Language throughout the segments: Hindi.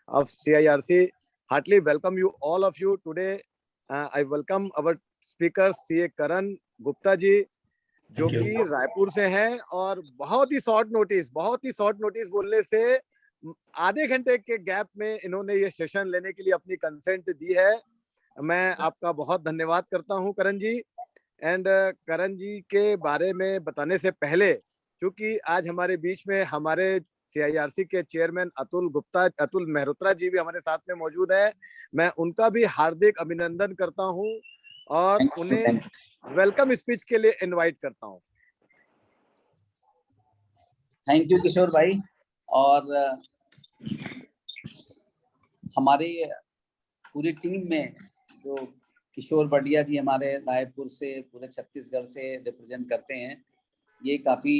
of CIRC. Heartily welcome you, all of you today. I welcome our speaker CA Karan Gupta जी, जो कि रायपुर से हैं और बहुत ही शॉर्ट नोटिस बोलने से आधे घंटे के गैप में इन्होंने ये सेशन लेने के लिए अपनी कंसेंट दी है। मैं आपका बहुत धन्यवाद करता हूं करण जी। एंड करण जी के बारे में बताने से पहले, क्योंकि आज हमारे बीच में हमारे CIRC के चेयरमैन अतुल मेहरोत्रा जी भी हमारे साथ में मौजूद है, मैं उनका भी हार्दिक अभिनंदन करता हूं और उन्हें वेलकम स्पीच के लिए इनवाइट करता हूं। थैंक यू किशोर भाई। और हमारे पूरी टीम में जो किशोर बढ़िया जी हमारे रायपुर से पूरे छत्तीसगढ़ से रिप्रेजेंट करते हैं, ये काफ़ी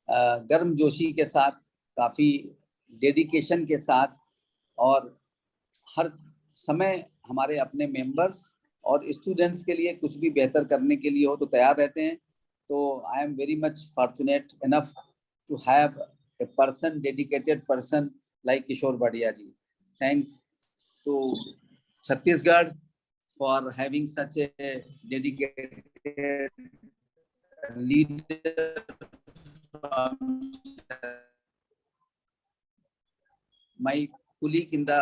गर्मजोशी के साथ, काफ़ी डेडिकेशन के साथ और हर समय हमारे अपने मेंबर्स और स्टूडेंट्स के लिए कुछ भी बेहतर करने के लिए हो तो तैयार रहते हैं। तो I am very much fortunate enough to have a person, dedicated person like Kishore Bhadia ji. Thank to Chhattisgarh for having such a dedicated leader from my colleague in the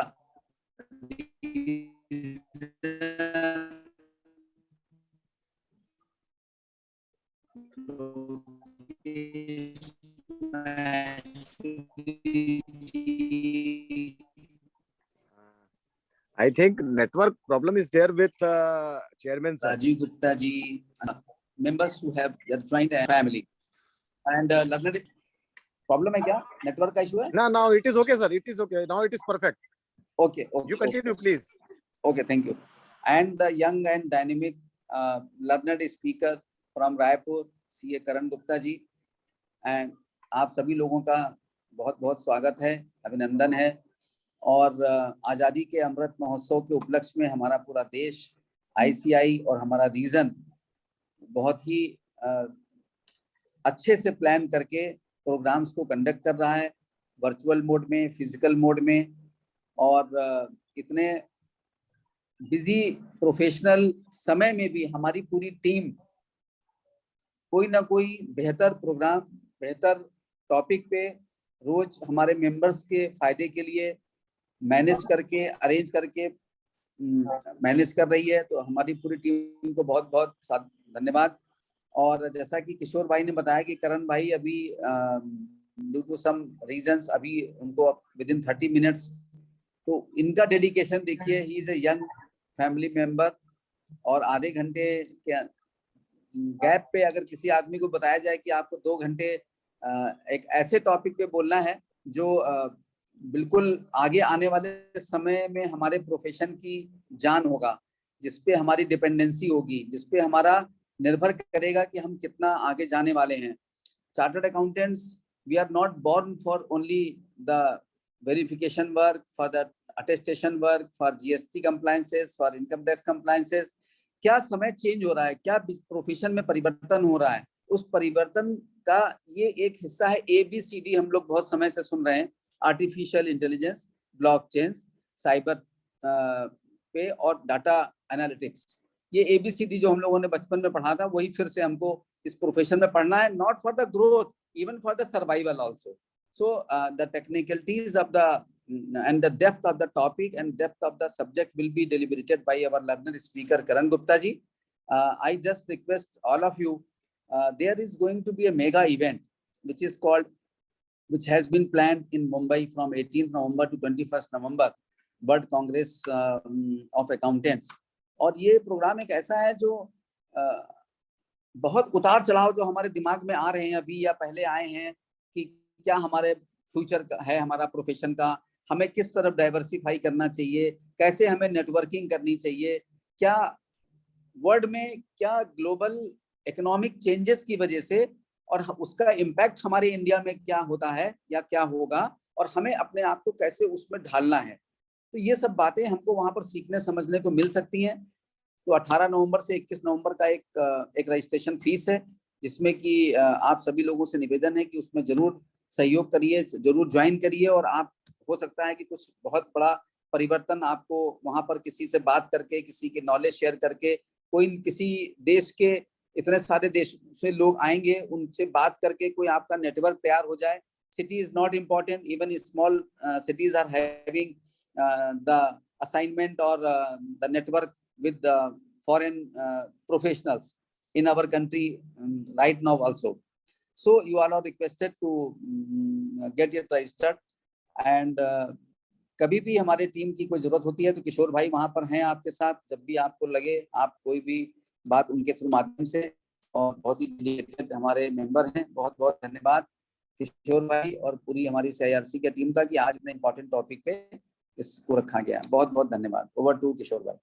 I think network problem is there with Chairman sir. Rajiv Gupta ji, members who have joined a family. And learner, problem है क्या? Network का issue है? No, now it is okay, sir. It is okay. Now it is perfect. Okay. You continue, please. Okay, thank you. And the young and dynamic learned speaker from Raipur, CA Karan Gupta ji. And आप सभी लोगों का बहुत बहुत स्वागत है, अभिनंदन है। और आज़ादी के अमृत महोत्सव के उपलक्ष्य में हमारा पूरा देश, ICI और हमारा रीजन बहुत ही अच्छे से प्लान करके प्रोग्राम्स को कंडक्ट कर रहा है, वर्चुअल मोड में, फिजिकल मोड में। और इतने बिजी प्रोफेशनल समय में भी हमारी पूरी टीम कोई ना कोई बेहतर प्रोग्राम, बेहतर टॉपिक पे रोज हमारे मेंबर्स के फायदे के लिए मैनेज करके, अरेंज करके मैनेज कर रही है। तो हमारी पूरी टीम को बहुत बहुत धन्यवाद। और जैसा कि किशोर भाई ने बताया कि करण भाई अभी ड्यू टू सम रीजंस अभी उनको विद इन 30 मिनट्स, तो इनका डेडिकेशन देखिए। He is a young family member और आधे घंटे के गैप पे अगर किसी आदमी को बताया जाए कि आपको 2 घंटे एक ऐसे टॉपिक पे बोलना है जो बिल्कुल आगे आने वाले समय में हमारे प्रोफेशन की जान होगा, जिसपे हमारी डिपेंडेंसी होगी, जिसपे हमारा निर्भर करेगा कि हम कितना आगे जाने वाले हैं। Chartered accountants, we are not born for only the verification work, for the attestation work, for GST compliances, for income tax compliances. क्या समय चेंज हो रहा है, क्या प्रोफेशन में परिवर्तन हो रहा है, उस परिवर्तन का ये एक हिस्सा है। ABCD हम लोग बहुत समय से सुन रहे हैं, आर्टिफिशियल इंटेलिजेंस, ब्लॉकचेन, साइबर पे और डाटा एनालिटिक्स। ये ABCD जो हम लोगों ने बचपन में पढ़ा था, वही फिर से हमको इस प्रोफेशन में पढ़ना है, not for the growth, even for the survival also. So the technicalities of the and the depth of the topic and depth of the subject will be deliberated by our learned speaker Karan Gupta ji. I just request all of you, there is going to be a mega event which has been planned in Mumbai from 18th November to 21st November, World Congress of Accountants. और ये प्रोग्राम एक ऐसा है जो बहुत उतार चढ़ाव जो हमारे दिमाग में आ रहे हैं अभी या पहले आए हैं कि क्या हमारे फ्यूचर है हमारा प्रोफेशन का, हमें किस तरफ डाइवर्सिफाई करना चाहिए, कैसे हमें नेटवर्किंग करनी चाहिए, क्या वर्ल्ड में क्या ग्लोबल इकोनॉमिक चेंजेस की वजह से और उसका इम्पैक्ट हमारे इंडिया में क्या होता है या क्या होगा, और हमें अपने आप को कैसे उसमें ढालना है। तो ये सब बातें हमको वहां पर सीखने समझने को मिल सकती हैं। तो 18 नवंबर से 21 नवंबर का एक रजिस्ट्रेशन फीस है, जिसमें कि आप सभी लोगों से निवेदन है कि उसमें जरूर सहयोग करिए, जरूर ज्वाइन करिए। और आप हो सकता है कि कुछ बहुत बड़ा परिवर्तन आपको वहां पर किसी से बात करके, किसी के नॉलेज शेयर करके, कोई किसी देश के, इतने सारे देश से लोग आएंगे, उनसे बात करके कोई आपका नेटवर्क तैयार हो जाए. City is not important. Even small cities are having the assignment or the network with the foreign professionals in our country right now also. So you all are requested to get it registered. And कभी भी हमारे टीम की कोई जरूरत होती है तो किशोर भाई वहां पर हैं आपके साथ. जब भी आपको लगे, आप कोई भी बात उनके थ्रू माध्यम से. और बहुत ही डेडिकेटेड हमारे मेंबर हैं. बहुत बहुत धन्यवाद किशोर भाई और पूरी हमारी CIRC की टीम का कि आज इतने इंपॉर्टेंट टॉपिक पे इसको रखा गया. बहुत बहुत धन्यवाद. ओवर टू किशोर भाई.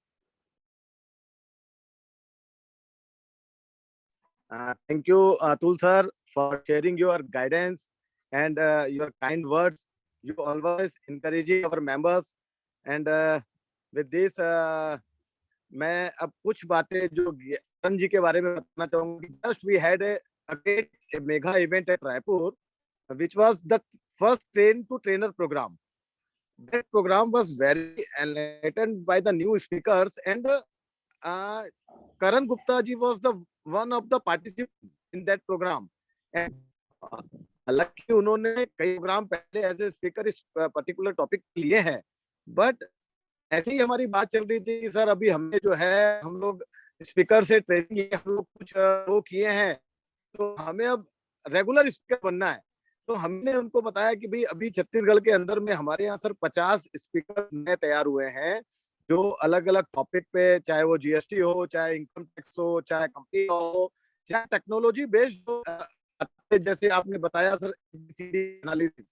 Thank you, Atul sir, for sharing your guidance and your kind words. You always encouraging our members. And with this, मैं अब कुछ बातें जो करण जी के बारे में बताना चाहूंगा. Just we had a great mega event at Raipur, which was the first train to trainer program. That program was very enlightened by the new speakers, and Karan Gupta ji was the one of the participants in that program. And हालांकि उन्होंने कई प्रोग्राम पहले एज ए स्पीकर इस पर्टिकुलर टॉपिक लिए हैं, बट ऐसी ही हमारी बात चल रही थी कि सर अभी हमने जो है हम लोग स्पीकर से ट्रेनिंग हम लोग कुछ वो किए हैं, तो हमें अब रेगुलर स्पीकर बनना है. तो हमने उनको बताया कि भाई अभी छत्तीसगढ़ के अंदर में हमारे यहाँ सर 50 स्पीकर नए तैयार हुए हैं, जो अलग अलग टॉपिक पे, चाहे वो GST हो, चाहे इनकम टैक्स हो, चाहे कंपनी हो, चाहे टेक्नोलॉजी बेस्ड हो, जैसे आपने बताया सर एनालिसिस.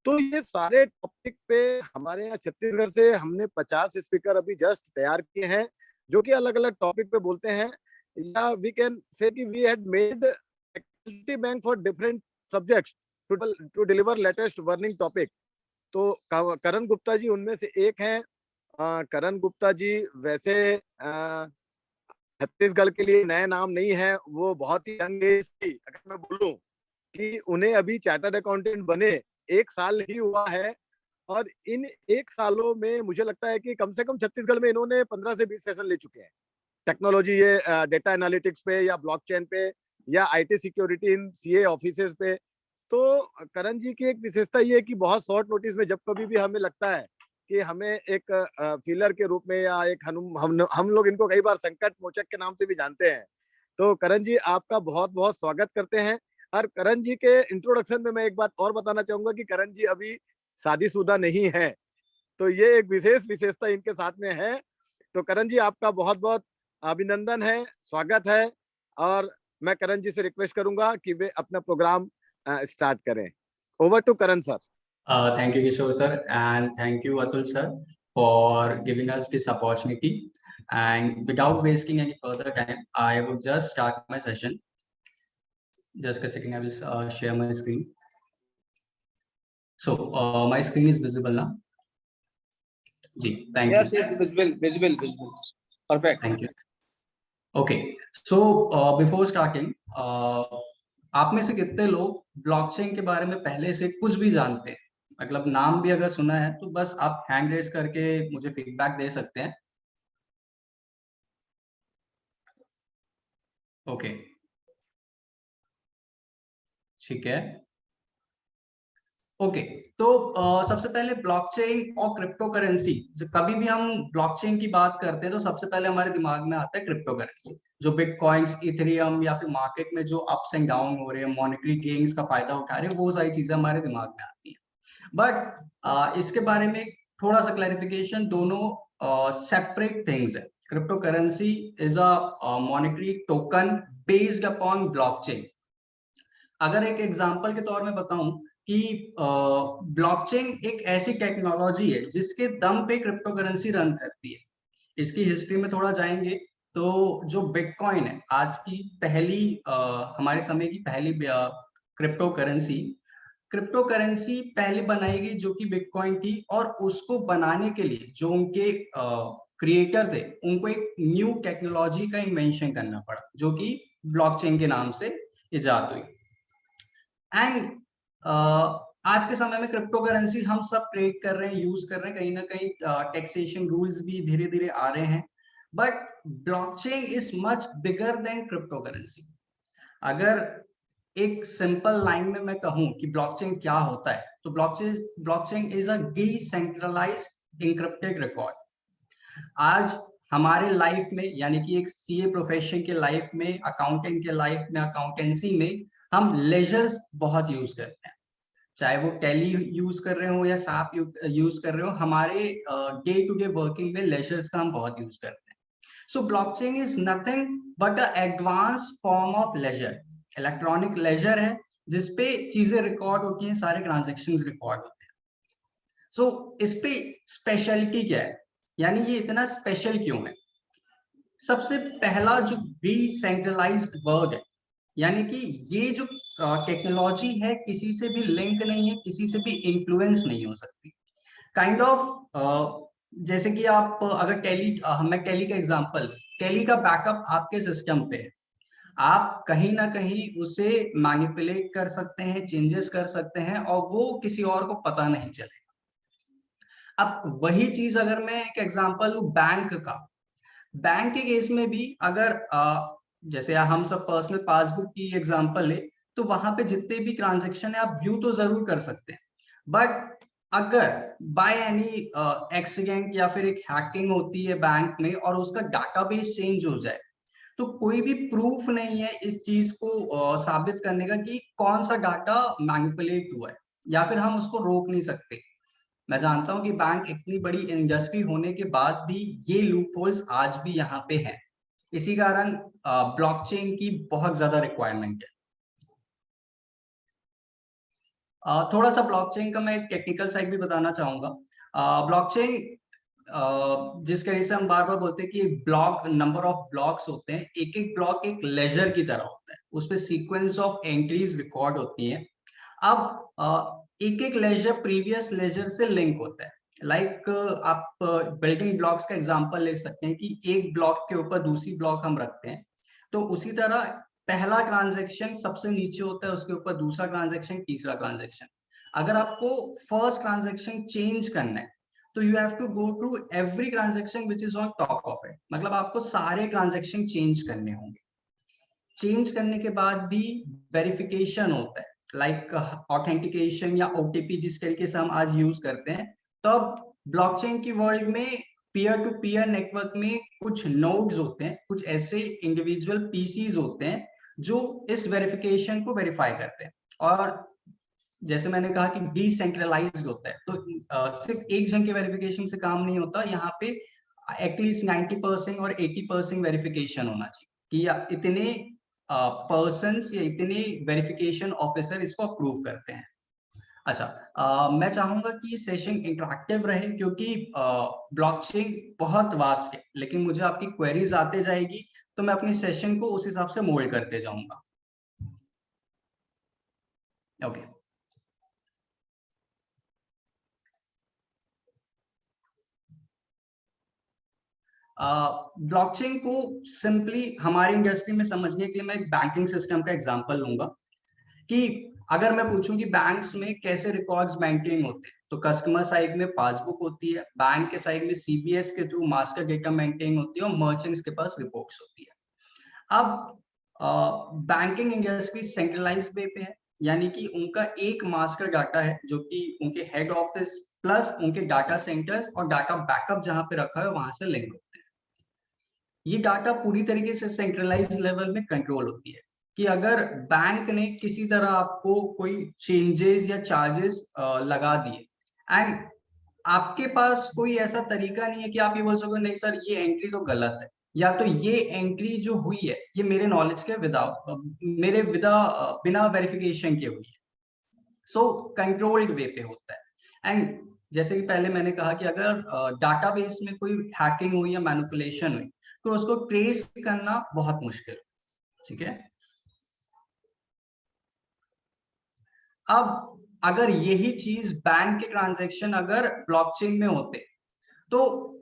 तो ये सारे टॉपिक पे हमारे यहाँ छत्तीसगढ़ से हमने 50 स्पीकर अभी जस्ट तैयार किए हैं, जो कि अलग अलग टॉपिक पे बोलते हैं. या वी कैन से कि we had made activity bank for different subjects to deliver latest warning topic. तो करण गुप्ता जी उनमें से एक हैं. करण गुप्ता जी वैसे छत्तीसगढ़ के लिए नए नाम नहीं है, वो बहुत ही यंग एज की, अगर मैं बोलूं कि उन्हें अभी चार्टर्ड अकाउंटेंट बने 1 साल ही हुआ है, और इन 1 सालों में मुझे लगता है कि कम से कम छत्तीसगढ़ में इन्होंने 15 से 20 सेशन ले चुके हैं टेक्नोलॉजी, ये डेटा एनालिटिक्स पे या ब्लॉकचेन पे या IT security in CA offices पे. तो करण जी की एक विशेषता ये है कि बहुत शॉर्ट नोटिस में जब कभी भी हमें लगता है कि हमें एक फीलर के रूप में या एक हम लोग इनको कई बार संकट मोचक के नाम से भी जानते हैं. तो करण जी आपका बहुत बहुत स्वागत करते हैं. और करण जी के इंट्रोडक्शन में मैं एक बात और बताना चाहूंगा कि करण जी अभी शादीशुदा नहीं है, तो ये एक विशेष विशेषता इनके साथ में है. तो करण जी आपका बहुत बहुत अभिनंदन है, स्वागत है, और मैं करण जी से रिक्वेस्ट करूंगा कि वे अपना प्रोग्राम स्टार्ट करें. Over to Karan sir. Thank you, Kishore sir, and thank you, Atul sir, for giving us this opportunity. And without wasting any further time, I will just start my session. Just a second, I will share my screen. So my screen is visible now. Ji, thank you. Yes, it's visible. Perfect. Thank you. Okay, so before starting, आप में से कितने लोग ब्लॉकचेन के बारे में पहले से कुछ भी जानते हैं? मतलब नाम भी अगर सुना है तो बस आप हैंड रेज करके मुझे फीडबैक दे सकते हैं. ओके, ठीक है. ओके, तो सबसे पहले ब्लॉकचेन और क्रिप्टो करेंसी. कभी भी हम ब्लॉकचेन की बात करते हैं तो सबसे पहले हमारे दिमाग में आता है क्रिप्टो करेंसी, जो बिटकॉइंस, इथेरियम या फिर मार्केट में जो अप्स एंड डाउन हो रहे हैं, मॉनेटरी गेन्स का फायदा उठा रहे हैं, वो सारी चीजें हमारे दिमाग में आती हैं. बट इसके बारे में थोड़ा सा क्लैरिफिकेशन, दोनों सेपरेट थिंग्स है. Crypto currency is a monetary token based upon blockchain. अगर एक एग्जांपल के तौर में बताऊं कि ब्लॉकचेन एक ऐसी टेक्नोलॉजी है जिसके दम पे क्रिप्टो करेंसी रन करती है. इसकी हिस्ट्री में थोड़ा जाएंगे तो जो बिटकॉइन है आज की पहली हमारे समय की पहली क्रिप्टो करेंसी पहले बनाई गई जो कि बिटकॉइन थी, और उसको बनाने के लिए जो उनके क्रिएटर थे उनको एक न्यू टेक्नोलॉजी का इन्वेंशन करना पड़ा जो कि ब्लॉकचेन के नाम से इजाद हुई. एंड आज के समय में क्रिप्टो करेंसी हम सब ट्रेड कर रहे हैं, यूज कर रहे हैं, कहीं ना कहीं टैक्सेशन रूल्स भी धीरे धीरे आ रहे हैं, but blockchain is much bigger than crypto currency. अगर एक सिंपल लाइन में मैं कहूं कि ब्लॉकचेन क्या होता है, तो blockchain is a decentralised encrypted record. आज हमारे लाइफ में, यानी कि एक सीए प्रोफेशन के लाइफ में, अकाउंटेंट के लाइफ में, अकाउंटेंसी में हम लेजर्स बहुत यूज करते हैं, चाहे वो टैली यूज कर रहे हो या साप यूज कर रहे हो, हमारे डे टू डे वर्किंग में लेजर्स का हम बहुत यूज करते हैं। So blockchain is nothing but a advance form of ledger, electronic ledger है जिसपे चीजें रिकॉर्ड होती हैं, सारे ट्रांजेक्शंस रिकॉर्ड होते हैं। सो इस पे स्पेशलिटी क्या है, यानी ये इतना स्पेशल क्यों है? सबसे पहला जो डिसेंट्रलाइज्ड वर्ड है, यानी कि ये जो टेक्नोलॉजी है किसी से भी लिंक नहीं है, किसी से भी इन्फ्लुएंस नहीं हो सकती। काइंड ऑफ जैसे कि आप अगर मैं टेली का एग्जांपल, टेली का बैकअप आपके सिस्टम पे है, आप कहीं ना कहीं उसे मैनिपुलेट कर सकते हैं, चेंजेस कर सकते हैं, और वो किसी और को पता नहीं चलेगा। अब वही चीज अगर मैं एक एग्जांपल लूं बैंक का, बैंक के केस में भी अगर जैसे हम सब पर्सनल पासबुक की एग्जांपल ले, तो वहां पे जितने भी ट्रांजैक्शन है आप व्यू तो जरूर कर सकते हैं, बट अगर बाय एनी एक्सीडेंट या फिर एक हैकिंग होती है बैंक में और उसका डाटाबेस चेंज हो जाए, तो कोई भी प्रूफ नहीं है इस चीज को साबित करने का कि कौन सा डाटा मैनिपुलेट हुआ है, या फिर हम उसको रोक नहीं सकते। मैं जानता हूं कि बैंक इतनी बड़ी इंडस्ट्री होने के बाद भी ये लूपहोल्स आज भी यहाँ पे हैं, इसी कारण ब्लॉकचेन की बहुत ज्यादा रिक्वायरमेंट है। थोड़ा सा ब्लॉकचेन का मैं एक टेक्निकल साइड भी बताना चाहूंगा। ब्लॉकचेन जिस तरह से हम बार बार बोलते हैं कि ब्लॉक, नंबर ऑफ ब्लॉक्स होते हैं, एक एक ब्लॉक एक लेजर की तरह होता है, उसपे सीक्वेंस ऑफ एंट्रीज रिकॉर्ड होती हैं। अब एक एक लेजर प्रीवियस लेजर से लिंक होता है। लाइक आप बिल्डिंग ब्लॉक्स का एग्जांपल ले सकते हैं कि एक ब्लॉक के ऊपर दूसरी ब्लॉक हम रखते हैं, तो उसी तरह पहला ट्रांजैक्शन सबसे नीचे होता है, उसके ऊपर दूसरा ट्रांजैक्शन, तीसरा ट्रांजैक्शन। अगर आपको फर्स्ट ट्रांजैक्शन चेंज करना है, तो you have to go through every transaction which is on top of it, मतलब आपको सारे ट्रांजैक्शन चेंज करने होंगे। चेंज करने के बाद भी वेरिफिकेशन होता है, लाइक ऑथेंटिकेशन या ओटीपी जिस तरीके से हम आज यूज करते हैं। तो अब ब्लॉकचेन की वर्ल्ड में पीयर टू पीयर नेटवर्क में कुछ नोड्स होते हैं, कुछ ऐसे इंडिविजुअल पीसीज होते हैं जो इस वेरिफिकेशन को वेरीफाई करते हैं। और जैसे मैंने कहा कि डिसेंट्रलाइज्ड होता है, तो सिर्फ एक जन के वेरिफिकेशन से काम नहीं होता, यहाँ पे एटलीस्ट 90% और 80% वेरिफिकेशन होना चाहिए कि इतने पर्सन्स या इतने वेरिफिकेशन ऑफिसर इसको अप्रूव करते हैं। अच्छा, मैं चाहूंगा कि ये सेशन इंटरेक्टिव रहे, क्योंकि ब्लॉकचेन बहुत वास्ट है, लेकिन मुझे आपकी क्वेरीज आते जाएगी तो मैं अपनी सेशन को उस हिसाब से मोल्ड करते जाऊंगा। ओके। ब्लॉकचेन को सिंपली हमारी इंडस्ट्री में समझने के लिए मैं एक बैंकिंग सिस्टम का एग्जांपल लूंगा कि अगर मैं पूछूं कि बैंक्स में कैसे रिकॉर्ड्स मेंटेन होते हैं, तो कस्टमर साइड में पासबुक होती है, बैंक के साइड में सीबीएस के थ्रू मास्टर डेटा मेंटेन होती है, और मर्चेंट्स के पास रिपोर्ट्स होती है। अब बैंकिंग इंडस्ट्री सेंट्रलाइज्ड वे पे है, यानी कि उनका एक मास्टर डाटा है जो कि उनके हेड ऑफिस प्लस उनके डाटा सेंटर्स और डाटा बैकअप जहां पे रखा है वहां से लिंक होते हैं। ये डाटा पूरी तरीके से सेंट्रलाइज लेवल में कंट्रोल होती है कि अगर बैंक ने किसी तरह आपको कोई चेंजेस या चार्जेस लगा दिए, एंड आपके पास कोई ऐसा तरीका नहीं है कि आप ये बोल सको नहीं सर ये एंट्री तो गलत है, या तो ये एंट्री जो हुई है ये मेरे नॉलेज के बिना वेरिफिकेशन के हुई है। सो कंट्रोल्ड वे पे होता है। एंड जैसे कि पहले मैंने कहा कि अगर डाटाबेस में कोई हैकिंग हुई या मैनिपुलेशन हुई, तो उसको ट्रेस करना बहुत मुश्किल, ठीक है। अब अगर यही चीज बैंक के ट्रांजैक्शन अगर ब्लॉकचेन में होते, तो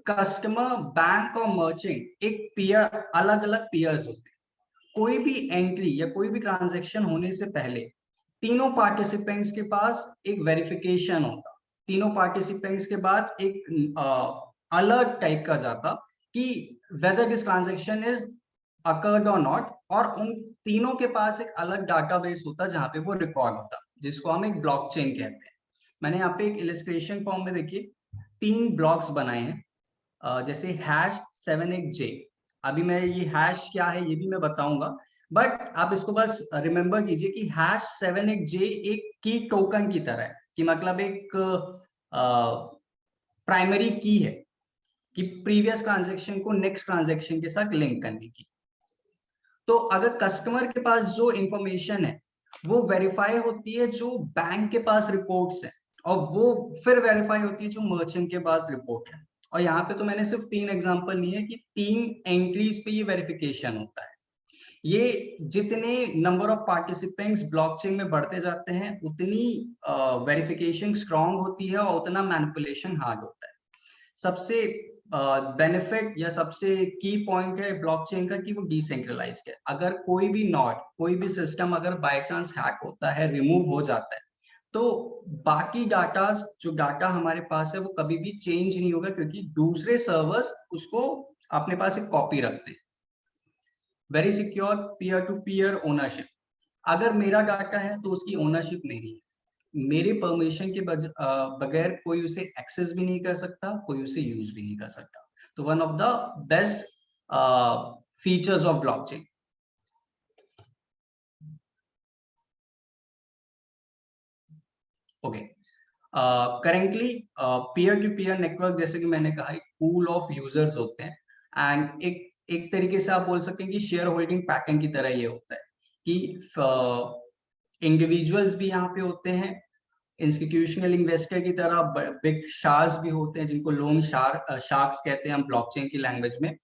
कस्टमर, बैंक और मर्चेंट एक पीयर, अलग अलग पीयर्स होते। कोई भी एंट्री या कोई भी ट्रांजैक्शन होने से पहले तीनों पार्टिसिपेंट्स के पास एक वेरिफिकेशन होता, तीनों पार्टिसिपेंट्स के बाद एक अलर्ट टाइप का जाता कि whether this transaction is occurred or not, और उन तीनों के पास एक अलग डाटाबेस होता जहां पे वो रिकॉर्ड होता, जिसको हम एक ब्लॉकचेन कहते हैं। मैंने यहाँ पे एक इलस्ट्रेशन फॉर्म में देखिए 3 ब्लॉक्स बनाए हैं, जैसे #78J। अभी मैं ये हैश क्या है ये भी मैं बताऊंगा, बट आप इसको बस रिमेंबर कीजिए कि #78J एक की टोकन की तरह है, कि मतलब एक प्राइमरी की है कि प्रीवियस ट्रांजैक्शन को नेक्स्ट ट्रांजैक्शन के साथ लिंक करने की। तो अगर कस्टमर के पास जो इंफॉर्मेशन है वो वेरीफाई होती है जो बैंक के पास रिपोर्ट्स है, और वो फिर वेरीफाई होती है जो मर्चेंट के पास रिपोर्ट है। और यहाँ पे तो मैंने सिर्फ 3 एग्जांपल लिए हैं कि 3 एंट्रीज पे ये वेरिफिकेशन होता है। ये जितने नंबर ऑफ पार्टिसिपेंट्स ब्लॉकचेन में बढ़ते जाते हैं उतनी वेरिफिकेशन स्ट्रांग होती है और उतना मैनिपुलेशन हार्ड होता है। सबसे बेनिफिट या सबसे की पॉइंट है ब्लॉकचेन का कि वो डिसेंट्रलाइज्ड है। अगर कोई भी नोड, कोई भी सिस्टम अगर बाय चांस हैक होता है, रिमूव हो जाता है, तो बाकी डाटा, जो डाटा हमारे पास है वो कभी भी चेंज नहीं होगा, क्योंकि दूसरे सर्वर्स उसको अपने पास एक कॉपी रखते हैं। Very secure peer to peer ownership. अगर मेरा डाटा है तो उसकी ओनरशिप मेरी है, मेरे परमिशन के बगैर कोई उसे एक्सेस भी नहीं कर सकता, कोई उसे यूज भी नहीं कर सकता। तो one of the best features of blockchain. Okay, currently peer to peer network, जैसे कि मैंने कहा, एक पूल ऑफ यूजर्स होते हैं, एंड एक तरीके से आप बोल सकते हैं कि शेयर होल्डिंग पैटर्न की तरह ये होता है कि इंडिविजुअल्स भी यहाँ पे होते हैं, इंस्टीट्यूशनल इन्वेस्टर की तरह बिग शार्क्स भी होते हैं, जिनको लोन शार्क्स कहते हैं हम ब्लॉकचेन की लैंग्वेज में।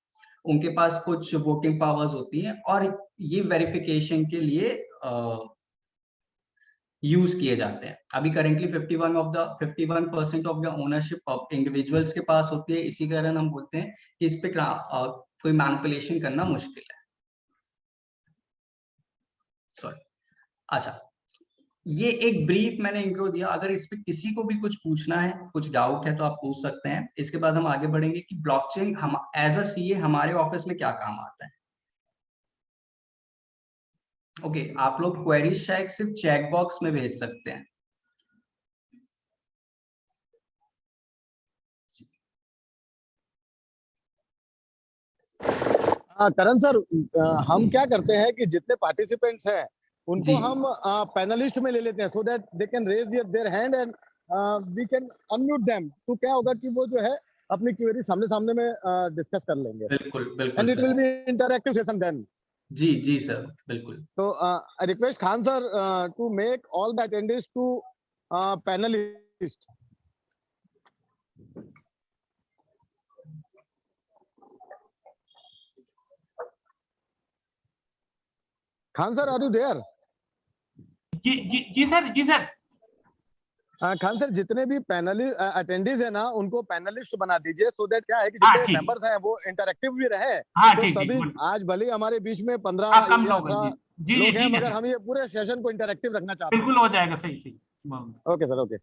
उनके पास कुछ वोटिंग पावर्स होती हैं और ये वेरिफिकेशन के लिए यूज किए जाते हैं। अभी currently 51% of the ownership of individuals के पास होती है, इसी कारण हम बोलते हैं कि इस पे कोई मैनिपुलेशन करना मुश्किल है। सॉरी, अच्छा, ये एक ब्रीफ मैंने इंट्रो दिया। अगर इस पे किसी को भी कुछ पूछना है, कुछ डाउट है, तो आप पूछ सकते हैं। इसके बाद हम आगे बढ़ेंगे कि ब्लॉकचेन हम एज अ सीए हमारे ऑफिस में क्या काम आता है। ओके, आप लोग क्वेरीज शायद सिर्फ चैट बॉक्स में भेज सकते हैं। करण सर, हम क्या करते हैं कि जितने पार्टिसिपेंट्स हैं उनको हम पैनलिस्ट में ले लेते हैं, so that they can raise their hand and we can unmute them. तो क्या होगा कि वो जो है अपनी क्वेरी सामने सामने में डिस्कस कर लेंगे। बिल्कुल बिल्कुल and it will be interactive session then. जी जी सर, बिल्कुल। तो I request Khan sir to make all the attendants to panelist. Khan sir, are you there? जी सर, जी सर। खान सर, जितने भी पैनलिस्ट अटेंडीज है ना, उनको पैनलिस्ट बना दीजिए, सो दैट क्या है कि जितने मेंबर्स हैं वो इंटरैक्टिव भी रहे। तो सभी आज भले हमारे बीच में 15 या 18 लोग हैं, मगर हम ये पूरे सेशन को इंटरैक्टिव रखना चाहते हैं। बिल्कुल हो जाएगा, सही सही। Okay sir, okay.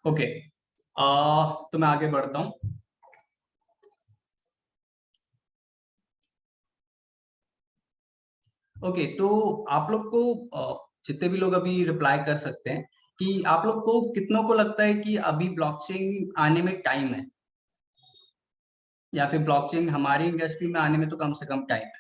ओके, तो मैं आगे बढ़ता हूं। ओके, तो आप लोग को जितने भी लोग अभी रिप्लाई कर सकते हैं कि आप लोग को कितनों को लगता है कि अभी ब्लॉकचेन आने में टाइम है, या फिर ब्लॉकचेन हमारी इंडस्ट्री में आने में तो कम से कम टाइम है।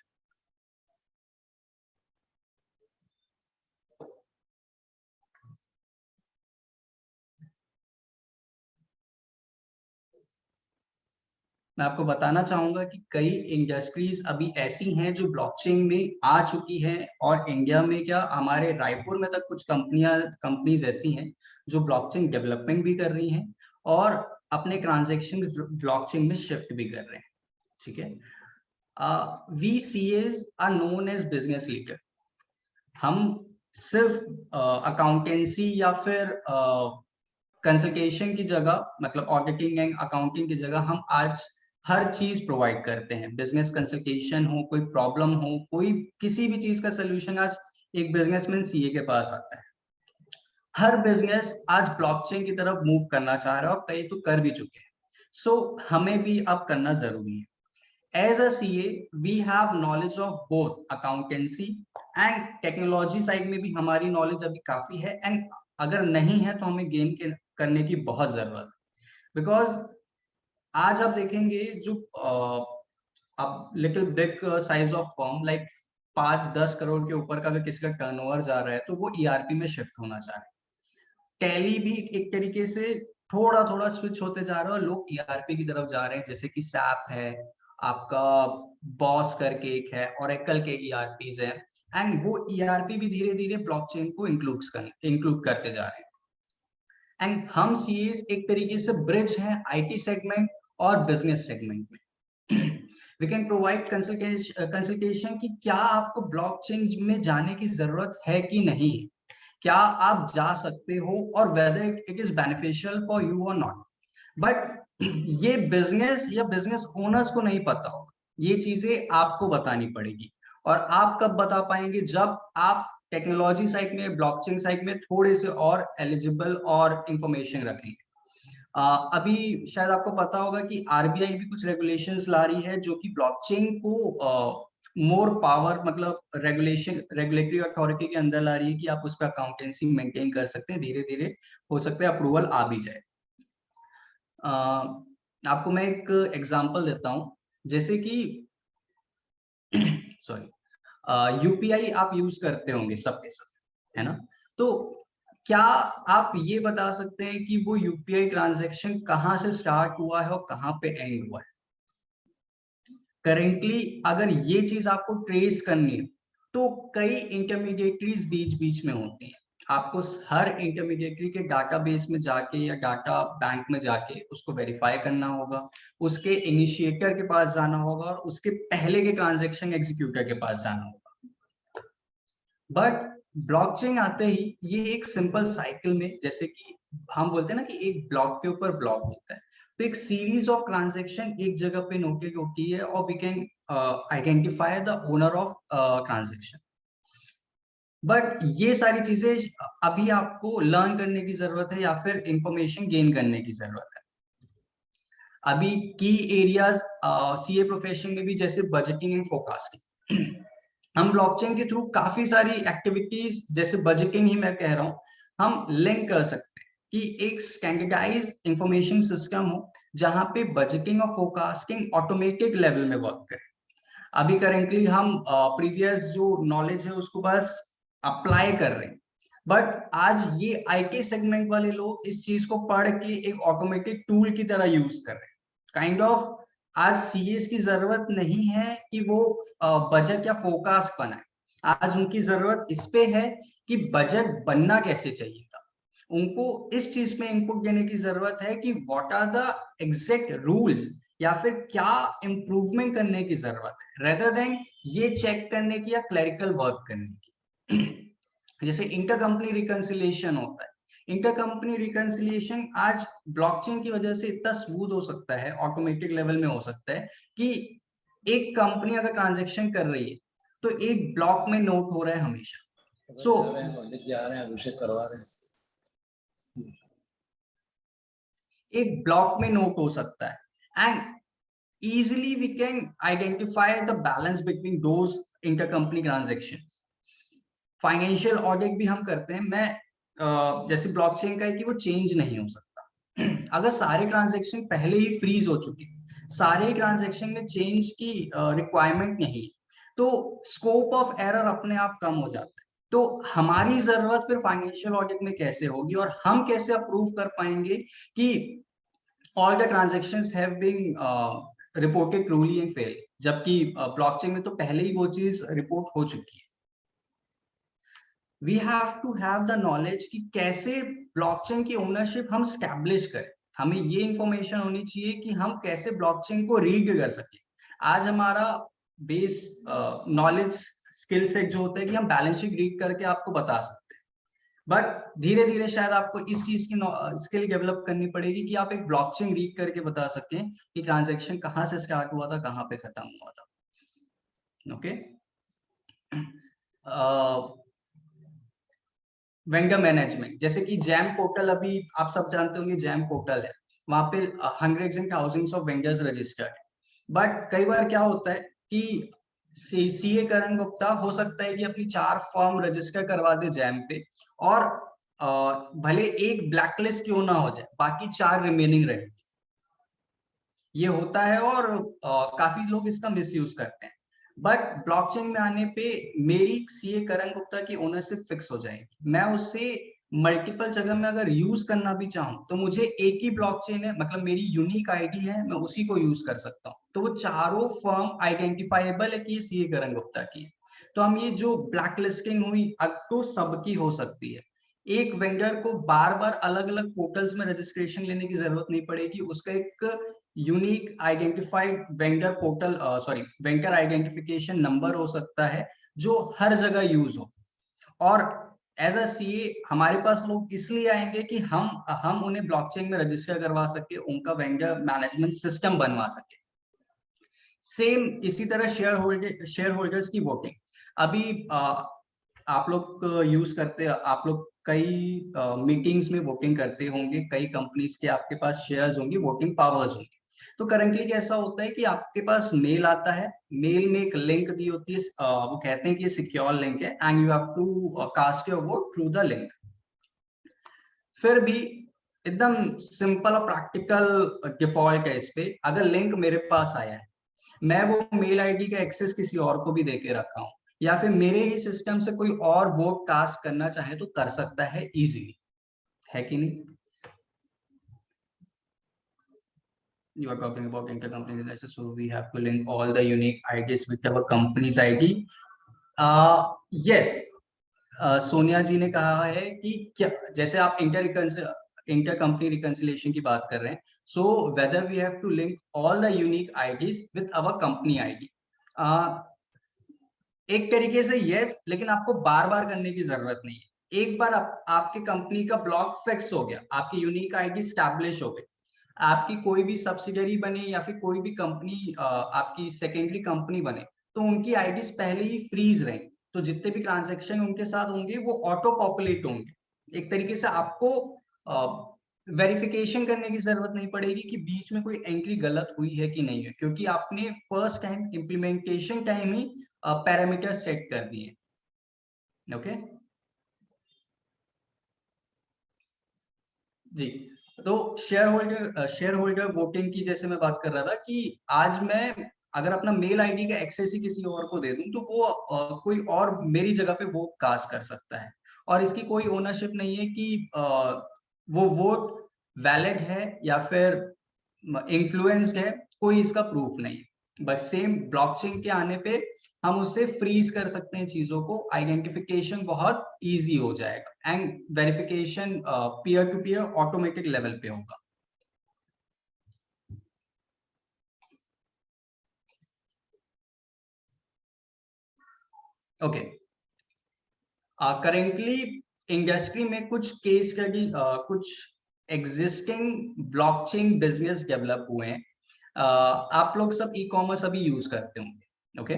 मैं आपको बताना चाहूंगा कि कई इंडस्ट्रीज अभी ऐसी हैं जो ब्लॉकचेन में आ चुकी हैं, और इंडिया में क्या, हमारे रायपुर में तक कुछ कंपनीज ऐसी हैं जो ब्लॉकचेन डेवलपमेंट भी कर रही हैं और अपने ट्रांजेक्शन ब्लॉकचेन में शिफ्ट भी कर रहे हैं, ठीक है। VCAs are known as business leader. हम सिर्फ अकाउंटेंसी या फिर कंसल्टेशन की जगह, मतलब ऑडिटिंग एंड अकाउंटिंग की जगह, हम आज हर चीज प्रोवाइड करते हैं। बिजनेस कंसल्टेशन हो, कोई प्रॉब्लम हो, कोई किसी भी चीज का सोल्यूशन आज एक बिजनेसमैन सीए के पास आता है। हर बिजनेस आज ब्लॉकचेन की तरफ मूव करना चाह रहा है और कई तो कर भी चुके हैं। सो हमें भी अब करना जरूरी है। As a CA, we have knowledge of both accountancy and technology side में भी हमारी नॉलेज अभी काफी है, एंड अगर नहीं है तो हमें गेन करने की बहुत जरूरत है। बिकॉज आज आप देखेंगे जो अब little big size of firm like 5-10 crore के ऊपर का अगर किसी का टर्नओवर जा रहा है तो वो ERP में शिफ्ट होना चाह रहे हैं। टैली भी एक तरीके से थोड़ा थोड़ा स्विच होते जा रहा है और लोग ERP की तरफ जा रहे हैं, जैसे कि SAP है, आपका बॉस करके एक है, ओरेकल के ERPs है, एंड वो ERP भी धीरे धीरे ब्लॉकचेन को इंक्लूड करते जा रहे हैं। एंड हम CAs एक तरीके से ब्रिज हैं IT सेगमेंट और बिजनेस सेगमेंट में। वी कैन प्रोवाइड कंसल्टेशन कि क्या आपको ब्लॉकचेन में जाने की जरूरत है कि नहीं, क्या आप जा सकते हो, और whether it is beneficial for you और नॉट। बट ये बिजनेस या बिजनेस ओनर्स को नहीं पता होगा, ये चीजें आपको बतानी पड़ेगी। और आप कब बता पाएंगे, जब आप टेक्नोलॉजी साइड में, ब्लॉकचेन साइड में थोड़े से और एलिजिबल और इंफॉर्मेशन रखेंगे। अभी शायद आपको पता होगा कि RBI भी कुछ रेगुलेशंस ला रही है जो कि ब्लॉकचेन को मोर पावर, मतलब रेगुलेटरी अथॉरिटी के अंदर ला रही है कि आप उस पर अकाउंटेंसी मेंटेन कर सकते हैं। धीरे धीरे हो सकता है अप्रूवल आ भी जाए। आपको मैं एक एग्जांपल देता हूं, जैसे कि सॉरी, UPI आप यूज करते होंगे सबके सब, है ना। तो क्या आप ये बता सकते हैं कि वो UPI ट्रांजैक्शन कहां से स्टार्ट हुआ है और कहां पे एंड हुआ है? करेंटली अगर ये चीज आपको ट्रेस करनी है तो कई इंटरमीडिएटरीज बीच बीच में होती हैं। आपको हर इंटरमीडिएटरी के डाटाबेस में जाके या डाटा बैंक में जाके उसको वेरीफाई करना होगा, उसके इनिशिएटर के पास जाना होगा और उसके पहले के ट्रांजैक्शन एग्जीक्यूटर के पास जाना होगा। बट ब्लॉकचेन आते ही ये एक सिंपल साइकिल में, जैसे कि हम बोलते हैं ना कि एक ब्लॉक के ऊपर ब्लॉक होता है, तो एक सीरीज ऑफ ट्रांजैक्शन एक जगह पे नोटेड होती है और we can identify the owner of transaction. But ये सारी चीजें अभी आपको लर्न करने की जरूरत है या फिर इंफॉर्मेशन गेन करने की जरूरत है। अभी की एरियाज CA प्रोफेशन में भी, जैसे बजटिंग एंड फोरकास्टिंग, हम ब्लॉकचेन के थ्रू काफी सारी एक्टिविटीज, जैसे बजटिंग ही मैं कह रहा हूं, हम लिंक कर सकते हैं कि एक स्टैंडर्डाइज इंफॉर्मेशन सिस्टम हो जहां पे बजटिंग और फोरकास्टिंग ऑटोमेटिक लेवल में वर्क करे। अभी करेंटली हम प्रीवियस जो नॉलेज है उसको बस अप्लाई कर रहे हैं, बट आज ये IT सेगमेंट वाले लोग इस चीज को पढ़ के एक ऑटोमेटिक टूल की तरह यूज कर रहे हैं। काइंड ऑफ आज CAs की जरूरत नहीं है कि वो बजट या फोरकास्ट बनाए, आज उनकी जरूरत इस पे है कि बजट बनना कैसे चाहिए था। उनको इस चीज में इनपुट देने की जरूरत है कि what are the exact rules या फिर क्या इंप्रूवमेंट करने की जरूरत है, रेदर देन ये चेक करने की या क्लरिकल वर्क करने की। जैसे इंटरकंपनी रिकंसिलिएशन होता है, इंटरकंपनी रिकंसिलिएशन आज ब्लॉकचेन की वजह से इतना स्मूथ हो सकता है, ऑटोमेटिक लेवल में हो सकता है कि एक कंपनी अगर ट्रांजैक्शन कर रही है तो एक ब्लॉक में नोट हो रहा है हमेशा। सो एक ब्लॉक में नोट हो सकता है and easily we can identify the balance between those intercompany transactions. Financial audit भी हम करते हैं। मैं जैसे ब्लॉकचेन का है कि वो चेंज नहीं हो सकता। अगर सारे ट्रांजैक्शन पहले ही फ्रीज हो चुके, सारे ट्रांजैक्शन में चेंज की रिक्वायरमेंट नहीं, तो स्कोप ऑफ एरर अपने आप कम हो जाता है। तो हमारी जरूरत फिर फाइनेंशियल ऑडिट में कैसे होगी और हम कैसे अप्रूव कर पाएंगे कि all the transactions have been reported truly and fairly, जबकि ब्लॉकचेन में तो पहले ही वो चीज रिपोर्ट हो चुकी है। We have to have the knowledge कि कैसे ब्लॉकचेन की ओनरशिप हम स्टैब्लिश करें, हमें ये इंफॉर्मेशन होनी चाहिए कि हम कैसे ब्लॉकचेन को रीड कर सके। आज हमारा बेस नॉलेज स्किल सेट जो होता है कि हम बैलेंस शीट रीड करके आपको बता सकते हैं, बट धीरे धीरे शायद आपको इस चीज की स्किल डेवलप करनी पड़ेगी कि आप एक ब्लॉकचेन रीड करके बता सकें कि ट्रांजैक्शन कहाँ से स्टार्ट हुआ था, कहाँ पे खत्म हुआ था। ओके, वेंडर मैनेजमेंट, जैसे कि जैम पोर्टल, अभी आप सब जानते होंगे जैम पोर्टल है, वहां पे hundreds and thousands of vendors registered है। बट कई बार क्या होता है कि सीए करण गुप्ता हो सकता है कि अपनी 4 फर्म रजिस्टर करवा दे जैम पे, और भले एक ब्लैकलिस्ट क्यों ना हो जाए, बाकी 4 रिमेनिंग रहे। ये होता है और काफी लोग इसका मिसयूज करते हैं। बट ब्लॉकचेन में आने पे मेरी सीए करण गुप्ता की ओनरशिप फिक्स हो जाएगी। मैं उससे मल्टीपल जगह में अगर यूज करना भी चाहूँ तो मुझे एक ही ब्लॉकचेन है, मतलब मेरी यूनिक आईडी है, मैं उसी को यूज कर सकता हूँ। तो वो चारों फर्म आइडेंटिफाइबल है कि सीए करण गुप्ता की है। तो हम ये जो ब्लैक लिस्टिंग हुई, अब तो सबकी हो सकती है। एक वेंडर को बार बार अलग अलग पोर्टल्स में रजिस्ट्रेशन लेने की जरूरत नहीं पड़ेगी। उसका एक unique identified vendor portal, sorry vendor identification number हो सकता है जो हर जगह यूज हो। और एज अ सीए हमारे पास लोग इसलिए आएंगे कि हम उन्हें ब्लॉकचेन में रजिस्टर करवा सके, उनका वेंडर मैनेजमेंट सिस्टम बनवा सके। सेम इसी तरह शेयर होल्डर्स की वोटिंग। अभी आप लोग यूज करते, आप लोग कई मीटिंग्स में वोटिंग करते होंगे, कई कंपनीज के आपके पास शेयर्स होंगे, वोटिंग पावर्स होंगे। तो करंटली कैसा होता है कि आपके पास मेल आता है, मेल में एक लिंक दी होती है, वो कहते हैं कि ये सिक्योर लिंक है and you have to cast your vote through the link. फिर भी एकदम सिंपल और प्रैक्टिकल डिफॉल्ट है इस पे, अगर लिंक मेरे पास आया है, मैं वो मेल आईडी का एक्सेस किसी और को भी देके रखा हूं, या फिर मेरे ही सिस्टम से कोई और वोट कास्ट करना चाहे तो कर सकता है इजीली, है कि नहीं? You are talking about intercompany relations, so we have to link all the unique IDs with our company's ID. Yes, Sonia जी ने कहा है कि क्या, जैसे आप इंटर कंपनी रिकंसिलिएशन की बात कर रहे हैं, so whether we have to link all the unique IDs with our company ID. एक तरीके से यस, लेकिन आपको बार बार करने की जरूरत नहीं है। एक बार आपके कंपनी का ब्लॉक फिक्स हो गया, आपकी यूनिक आईडी स्टैब्लिश हो गई, आपकी कोई भी सब्सिडरी बने या फिर कोई भी कंपनी आपकी सेकेंडरी कंपनी बने, तो उनकी आईडीज पहले ही फ्रीज रहेंगे। तो जितने भी ट्रांजैक्शन उनके साथ होंगे वो ऑटो पॉपुलेट होंगे। एक तरीके से आपको वेरिफिकेशन करने की जरूरत नहीं पड़ेगी कि बीच में कोई एंट्री गलत हुई है कि नहीं है, क्योंकि आपने फर्स्ट टाइम इम्प्लीमेंटेशन टाइम ही पैरामीटर सेट कर दिए। ओके जी, तो शेयर होल्डर वोटिंग की जैसे मैं बात कर रहा था कि आज मैं अगर अपना मेल आईडी का एक्सेस ही किसी और को दे दूं तो वो कोई और मेरी जगह पे वोट कास्ट कर सकता है, और इसकी कोई ओनरशिप नहीं है कि वो वोट वैलिड है या फिर इन्फ्लुएंस्ड है, कोई इसका प्रूफ नहीं है। बट सेम ब्लॉकचेन के आने पे हम उससे फ्रीज कर सकते हैं चीजों को, आइडेंटिफिकेशन बहुत इजी हो जाएगा and verification peer to peer automatic level पे होगा। ओके, करेंटली इंडस्ट्री में कुछ केस स्टडी, कुछ एग्जिस्टिंग ब्लॉकचेन बिजनेस डेवलप हुए हैं। आप लोग सब ई कॉमर्स अभी यूज करते होंगे। ओके,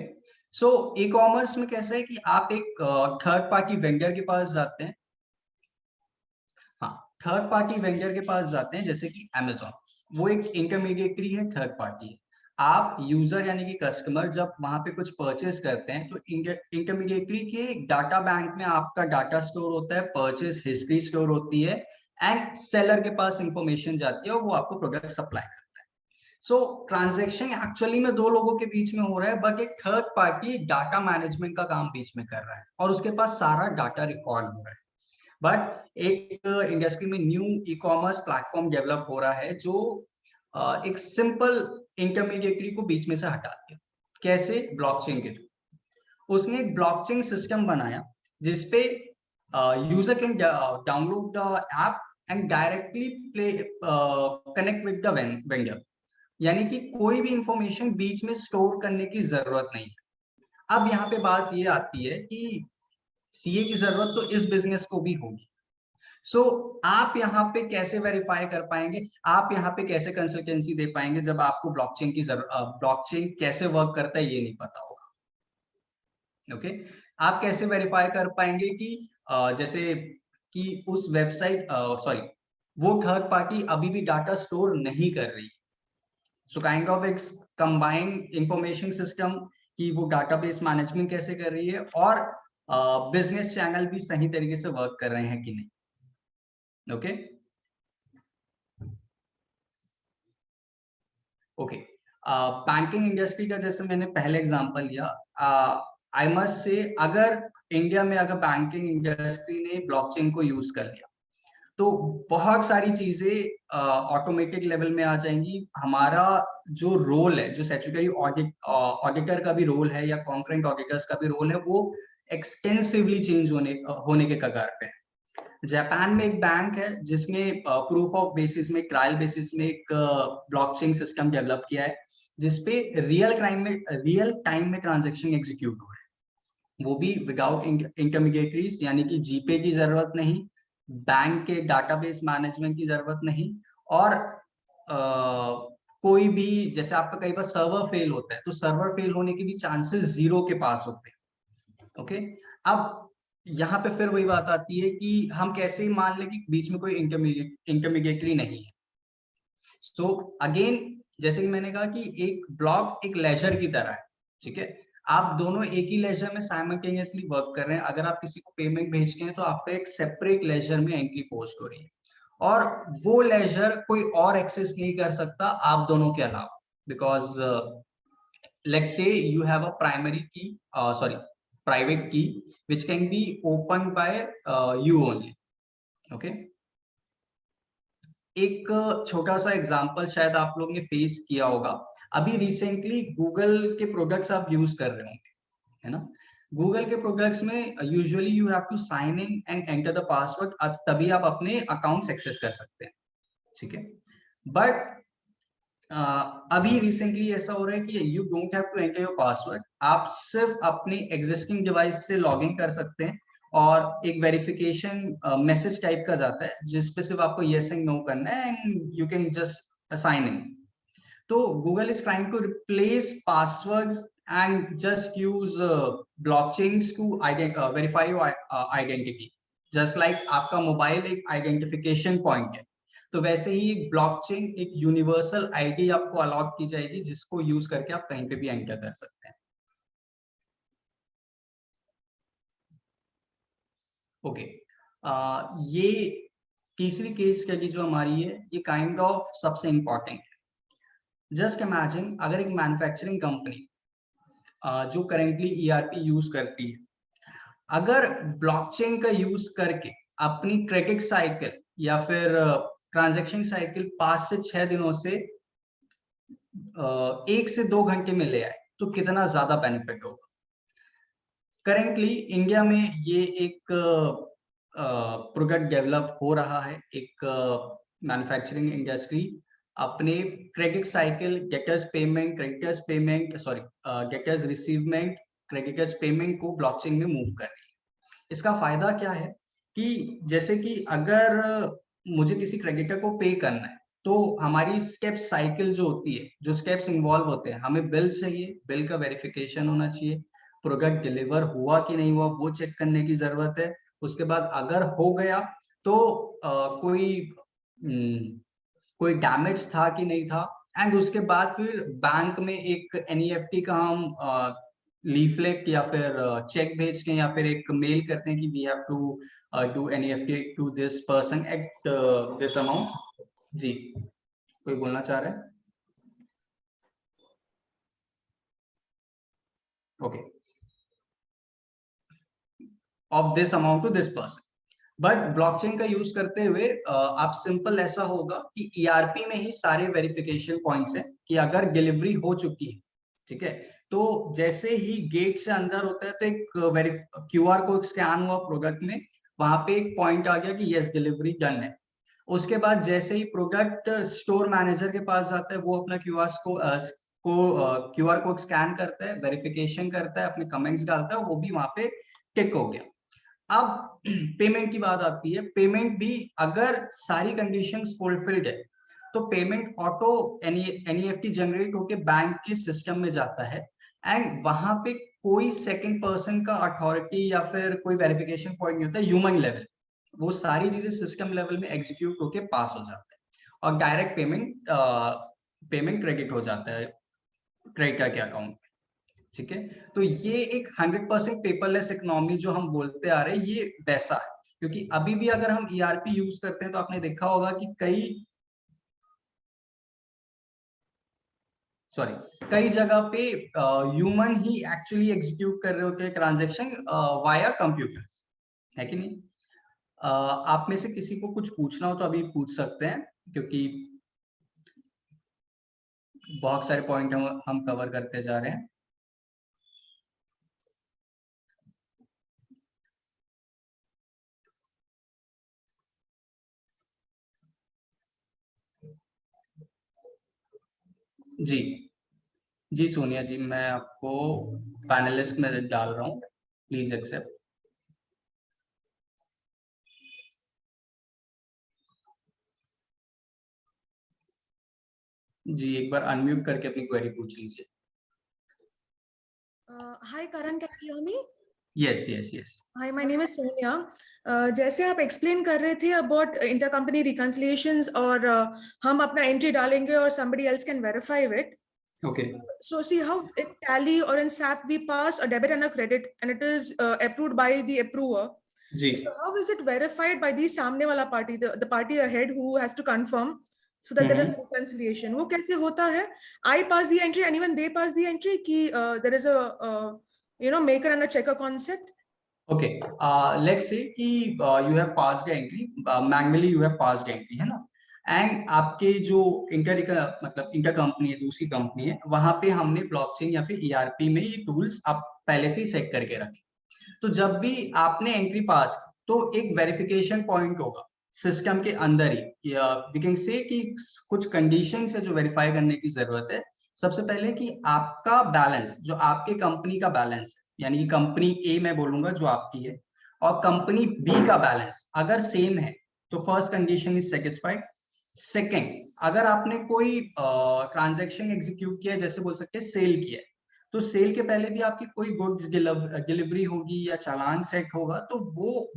सो ई कॉमर्स में कैसा है कि आप एक थर्ड पार्टी वेंडर के पास जाते हैं। हाँ, थर्ड पार्टी वेंडर के पास जाते हैं, जैसे कि Amazon, वो एक इंटरमीडिएटरी है, थर्ड पार्टी है। आप यूजर यानी कि कस्टमर जब वहां पे कुछ परचेस करते हैं तो इंटरमीडिएटरी के डाटा बैंक में आपका डाटा स्टोर होता है, परचेस हिस्ट्री स्टोर होती है एंड सेलर के पास इंफॉर्मेशन जाती है और वो आपको प्रोडक्ट सप्लाई करता है। सो ट्रांजैक्शन एक्चुअली में दो लोगों के बीच में हो रहा है, बट एक थर्ड पार्टी डाटा मैनेजमेंट का काम बीच में कर रहा है और उसके पास सारा डाटा रिकॉर्ड हो रहा है। बट एक इंडस्ट्री में new e commerce platform develop हो रहा है जो एक सिंपल इंटरमीडिएटरी को बीच में से हटा दिया। कैसे? ब्लॉकचेन के थ्रू। उसने एक ब्लॉकचेन सिस्टम बनाया जिसपे user can download the app and directly connect with the vendor, यानी कि कोई भी इंफॉर्मेशन बीच में स्टोर करने की जरूरत नहीं। अब यहाँ पे बात ये आती है कि सीए की जरूरत तो इस बिजनेस को भी होगी। सो आप यहाँ पे कैसे वेरीफाई कर पाएंगे, आप यहाँ पे कैसे कंसल्टेंसी दे पाएंगे जब आपको ब्लॉकचेन की ब्लॉकचेन कैसे वर्क करता है ये नहीं पता होगा। ओके, आप कैसे वेरीफाई कर पाएंगे कि जैसे कि उस वेबसाइट सॉरी वो थर्ड पार्टी अभी भी डाटा स्टोर नहीं कर रही। सो काइंड ऑफ एक कंबाइंड इंफॉर्मेशन सिस्टम कि वो डाटाबेस मैनेजमेंट कैसे कर रही है और बिजनेस चैनल भी सही तरीके से वर्क कर रहे हैं कि नहीं। ओके ओके, बैंकिंग इंडस्ट्री का जैसे मैंने पहले एग्जांपल लिया, आई मस्ट से अगर इंडिया में अगर बैंकिंग इंडस्ट्री ने ब्लॉकचेन को यूज कर लिया तो बहुत सारी चीजें ऑटोमेटिक लेवल में आ जाएंगी। हमारा जो रोल है, जो स्टैट्यूटरी ऑडिटर का भी रोल है या कॉन्करेंट ऑडिटर्स का भी रोल है, वो एक्सटेंसिवली चेंज होने के कगार पे है। जापान में एक बैंक है जिसने प्रूफ ऑफ बेसिस में, ट्रायल बेसिस में एक ब्लॉकचेन सिस्टम डेवलप किया है जिसपे रियल टाइम में ट्रांजैक्शन एग्जीक्यूट हो रहे हैं, वो भी विदाउट इंटरमीडिएटरीज, यानी कि जीपे की जरूरत नहीं, बैंक के डाटाबेस मैनेजमेंट की जरूरत नहीं, और कोई भी जैसे आपका कई बार सर्वर फेल होता है तो सर्वर फेल होने के भी चांसेस 0 के पास होते हैं। ओके, अब यहाँ पे फिर वही बात आती है कि हम कैसे मान लें कि बीच में कोई इंटरमीडिएटरी नहीं है। सो अगेन जैसे कि मैंने कहा कि एक ब्लॉक एक लेजर की तरह है, ठीक है, आप दोनों एक ही लेजर में साइमल्टेनियसली वर्क कर रहे हैं। अगर आप किसी को पेमेंट भेजते हैं तो आपका एक सेपरेट लेजर में एंट्री पोस्ट हो रही है और वो लेजर कोई और एक्सेस नहीं कर सकता आप दोनों के अलावा, because let's say you have a private key which can be opened by you only. Okay, एक छोटा सा एग्जांपल शायद आप लोग ने फेस किया होगा। अभी रिसेंटली गूगल के प्रोडक्ट्स आप यूज कर रहे होंगे, है ना। गूगल के प्रोडक्ट्स में usually you have to sign in and enter the password, तभी आप अपने अकाउंट्स एक्सेस कर सकते हैं, ठीक है। बट अभी रिसेंटली ऐसा हो रहा है कि you don't have to enter your password, आप सिर्फ अपने एग्जिस्टिंग डिवाइस से लॉग इन कर सकते हैं और एक वेरिफिकेशन मैसेज टाइप का जाता है जिसपे सिर्फ आपको येस एंड नो करना है and you can just sign in. तो Google is trying to replace passwords and just use blockchains to verify your identity, just like आपका मोबाइल एक आइडेंटिफिकेशन पॉइंट है, तो वैसे ही ब्लॉकचेन एक यूनिवर्सल आईडी आपको अलॉट की जाएगी जिसको यूज करके आप कहीं पे भी एंटर कर सकते हैं। ओके, ये तीसरी केस स्टडी जो हमारी है ये काइंड ऑफ सबसे इंपॉर्टेंट है। जस्ट इमेजिन अगर एक मैन्युफैक्चरिंग कंपनी जो करेंटली ईआरपी यूज करती है, अगर ब्लॉकचेन का यूज करके अपनी क्रेडिट साइकिल या फिर ट्रांजैक्शन साइकिल 5 से 6 दिनों से 1 से 2 घंटे में ले आए तो कितना ज्यादा बेनिफिट होगा। करेंटली इंडिया में ये एक प्रोडक्ट डेवलप हो रहा है, एक मैन्युफैक्चरिंग इंडस्ट्री अपने credit cycle, debtors payment, debtors रिसीवमेंट, creditors payment को ब्लॉकचेन में मूव कर रही है। इसका फायदा क्या है कि जैसे कि अगर मुझे किसी क्रेडिटर को पे करना है तो हमारी स्टेप साइकिल जो होती है, जो स्टेप्स इन्वॉल्व होते हैं, हमें बिल चाहिए, बिल का वेरिफिकेशन होना चाहिए, प्रोडक्ट डिलीवर हुआ कि नहीं हुआ वो चेक करने की जरूरत है, उसके बाद अगर हो गया तो कोई डैमेज था कि नहीं था, एंड उसके बाद फिर बैंक में एक एनईएफटी का हम लीफलेट या फिर चेक भेजते हैं या फिर एक मेल करते हैं कि we have to do NEFT to this person at this amount. जी, कोई बोलना चाह रहा है? Okay, of this amount to this person. But blockchain का यूज करते हुए आप सिंपल ऐसा होगा कि ईआरपी में ही सारे वेरिफिकेशन पॉइंट्स हैं कि अगर डिलीवरी हो चुकी है, ठीक है, तो जैसे ही गेट से अंदर होता है तो एक क्यूआर कोड स्कैन हुआ प्रोडक्ट में, वहां पे एक पॉइंट आ गया कि यस डिलीवरी डन है। उसके बाद जैसे ही प्रोडक्ट स्टोर मैनेजर के पास जाता है, वो अपना क्यूआर कोड स्कैन करता है, वेरिफिकेशन करता है, अपने कमेंट्स डालता है, वो भी वहां पे टिक हो गया। अब पेमेंट की बात आती है। पेमेंट भी अगर सारी कंडीशंस फुलफिल्ड है तो पेमेंट ऑटो एनईएफटी जनरेट होके बैंक के सिस्टम में जाता है, एंड वहां पे कोई सेकंड पर्सन का अथॉरिटी या फिर कोई वेरिफिकेशन पॉइंट नहीं होता, ह्यूमन लेवल, वो सारी चीजें सिस्टम लेवल में एग्जीक्यूट होके पास हो जाता है और डायरेक्ट पेमेंट क्रेडिट हो जाता है क्रेडिटर के अकाउंट में। ठीक है, तो ये एक 100% पेपरलेस इकोनॉमी जो हम बोलते आ रहे हैं, ये वैसा है। क्योंकि अभी भी अगर हम ईआरपी यूज करते हैं तो आपने देखा होगा कि कई जगह पे ह्यूमन ही एक्चुअली एग्जीक्यूट कर रहे होते हैं ट्रांजैक्शन वाया कंप्यूटर, है कि नहीं? आप में से किसी को कुछ पूछना हो तो अभी पूछ सकते हैं, क्योंकि बहुत सारे पॉइंट हम कवर करते जा रहे हैं। जी जी सोनिया जी, मैं आपको पैनलिस्ट में डाल रहा हूँ, प्लीज एक्सेप्ट। जी एक बार अनम्यूट करके अपनी क्वेरी पूछ लीजिए। Hi Karan, can you hear me? Yes yes yes. Hi, my name is Sonia. जैसे आप एक्सप्लेन कर रहे थे अबाउट इंटरकंपनी रिकंसिलिएशंस और हम अपना एंट्री डालेंगे और somebody else can verify it. Okay So see how in Tally or in SAP we pass a debit and a credit and it is approved by the approver. जी So how is it verified by the सामने वाला party, the party ahead who has to confirm so that there is a reconciliation? वो कैसे होता है? I pass the entry and even they pass the entry कि there is a maker and a checker concept. Okay, let's say कि you have passed entry, manually you have passed entry, है ना, एंड आपके जो इंटर कंपनी है, दूसरी कंपनी है, वहां पे हमने ब्लॉकचेन या फिर ईआरपी में ये टूल्स आप पहले से ही सेट करके रखे। तो जब भी आपने एंट्री पास तो एक वेरिफिकेशन पॉइंट होगा सिस्टम के अंदर ही, वी कैन से कि कुछ कंडीशंस है जो वेरीफाई करने की जरूरत है। सबसे पहले कि आपका बैलेंस, जो आपके कंपनी का बैलेंस है, यानी कि कंपनी ए मैं बोलूंगा जो आपकी है, और कंपनी बी का बैलेंस अगर सेम है तो first condition is satisfied. Second, अगर आपने कोई ट्रांजेक्शन एग्जीक्यूट किया है, जैसे बोल सकते हैं सेल किया है, तो सेल के पहले भी आपकी कोई गुड्स डिलीवरी होगी या चालान सेट होगा, तो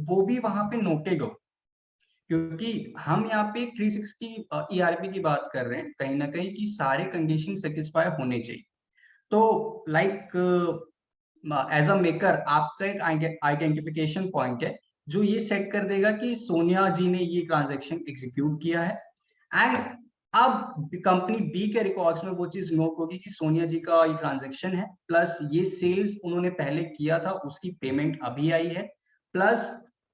वो भी वहां पे नोटेड हो, क्योंकि हम यहाँ पे 360 ईआरपी की बात कर रहे हैं कहीं ना कहीं कि सारे कंडीशन सेटिस्फाई होने चाहिए। तो लाइक एज अ मेकर आपका एक आइडेंटिफिकेशन पॉइंट है जो ये सेट कर देगा कि सोनिया जी ने ये ट्रांजैक्शन एग्जीक्यूट किया है, एंड अब कंपनी बी के रिकॉर्ड्स में वो चीज नोट होगी कि सोनिया जी का ये ट्रांजैक्शन है, प्लस ये सेल्स उन्होंने पहले किया था, उसकी पेमेंट अभी आई है, प्लस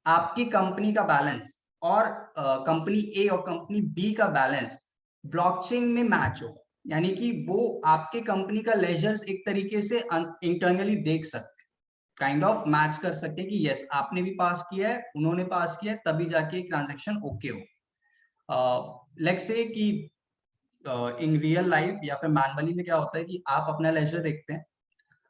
आपकी कंपनी का बैलेंस और कंपनी ए और कंपनी बी का बैलेंस ब्लॉकचेन में मैच हो, यानी कि वो आपके कंपनी का लेजर्स एक तरीके से इंटरनली देख सकते, काइंड ऑफ मैच कर सकते कि यस आपने भी पास किया है, उन्होंने पास किया है, तभी जाके ट्रांजैक्शन ओके हो। लेट्स से कि इन रियल लाइफ या फिर मैनुअली में क्या होता है कि आप अपना लेजर देखते हैं,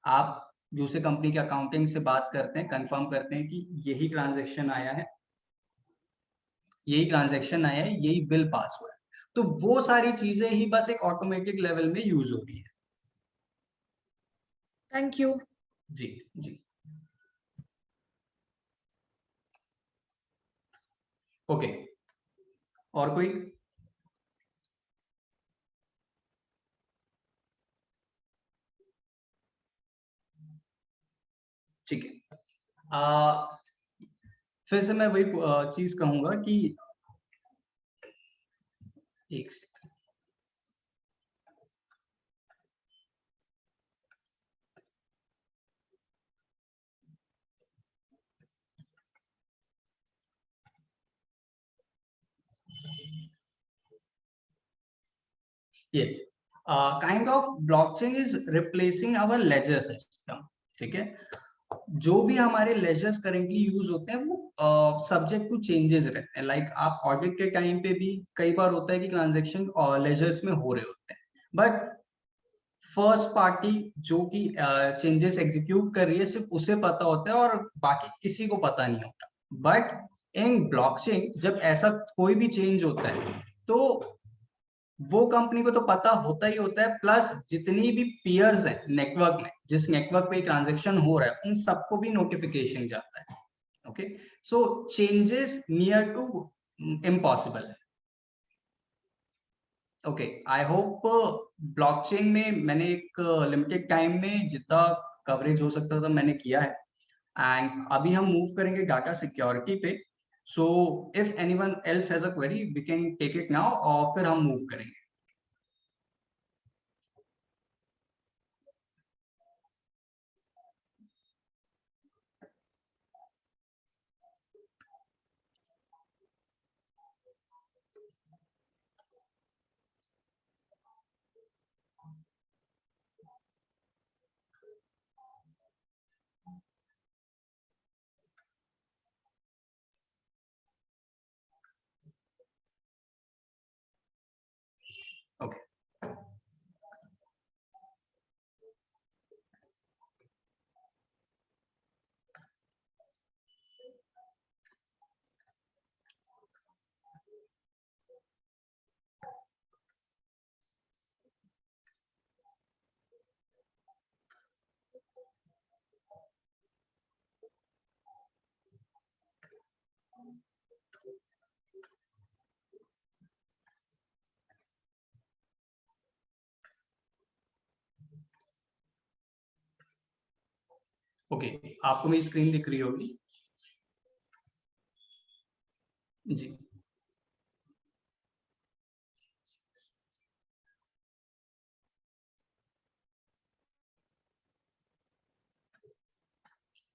आप दूसरे कंपनी के अकाउंटिंग से बात करते हैं, कंफर्म करते हैं कि यही ट्रांजैक्शन आया है, यही बिल पास हुआ है, तो वो सारी चीजें ही बस एक ऑटोमेटिक लेवल में यूज हो रही है। Thank you. जी जी ओके, और कोई? ठीक है, फिर से मैं वही चीज कहूंगा कि एक yes, kind of blockchain is replacing our ledger system, ठीक है, जो भी हमारे लेजर्स करेंटली यूज होते हैं वो सब्जेक्ट टू चेंजेस रहते हैं। लाइक आप ऑडिट के टाइम पे भी कई बार होता है कि ट्रांजैक्शन लेजर्स में हो रहे होते हैं, बट फर्स्ट पार्टी जो कि चेंजेस एग्जीक्यूट कर रही है सिर्फ उसे पता होता है और बाकी किसी को पता नहीं होता। बट इन ब्लॉकचेन जब ऐसा कोई भी चेंज होता है तो वो कंपनी को तो पता होता ही होता है, प्लस जितनी भी पीयर्स हैं नेटवर्क में, जिस नेटवर्क पे ट्रांजैक्शन हो रहा है उन सबको भी नोटिफिकेशन जाता है। Okay, so changes near to impossible है। ओके, आई होप ब्लॉकचेन में मैंने एक लिमिटेड टाइम में जितना कवरेज हो सकता था मैंने किया है। एंड अभी हम मूव करेंगे डाटा सिक्योरिटी पे। So if anyone else has a query we can take it now और फिर हम मूव करेंगे। ओके, ओके, आपको मेरी स्क्रीन दिख रही होगी जी।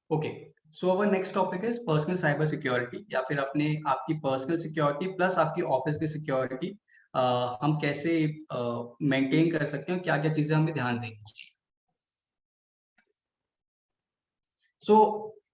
Okay, so our next topic is personal cyber security, या फिर अपने आपकी पर्सनल सिक्योरिटी प्लस आपकी ऑफिस की सिक्योरिटी हम कैसे मेंटेन कर सकते हैं, क्या क्या चीजें हमें ध्यान देनी चाहिए। So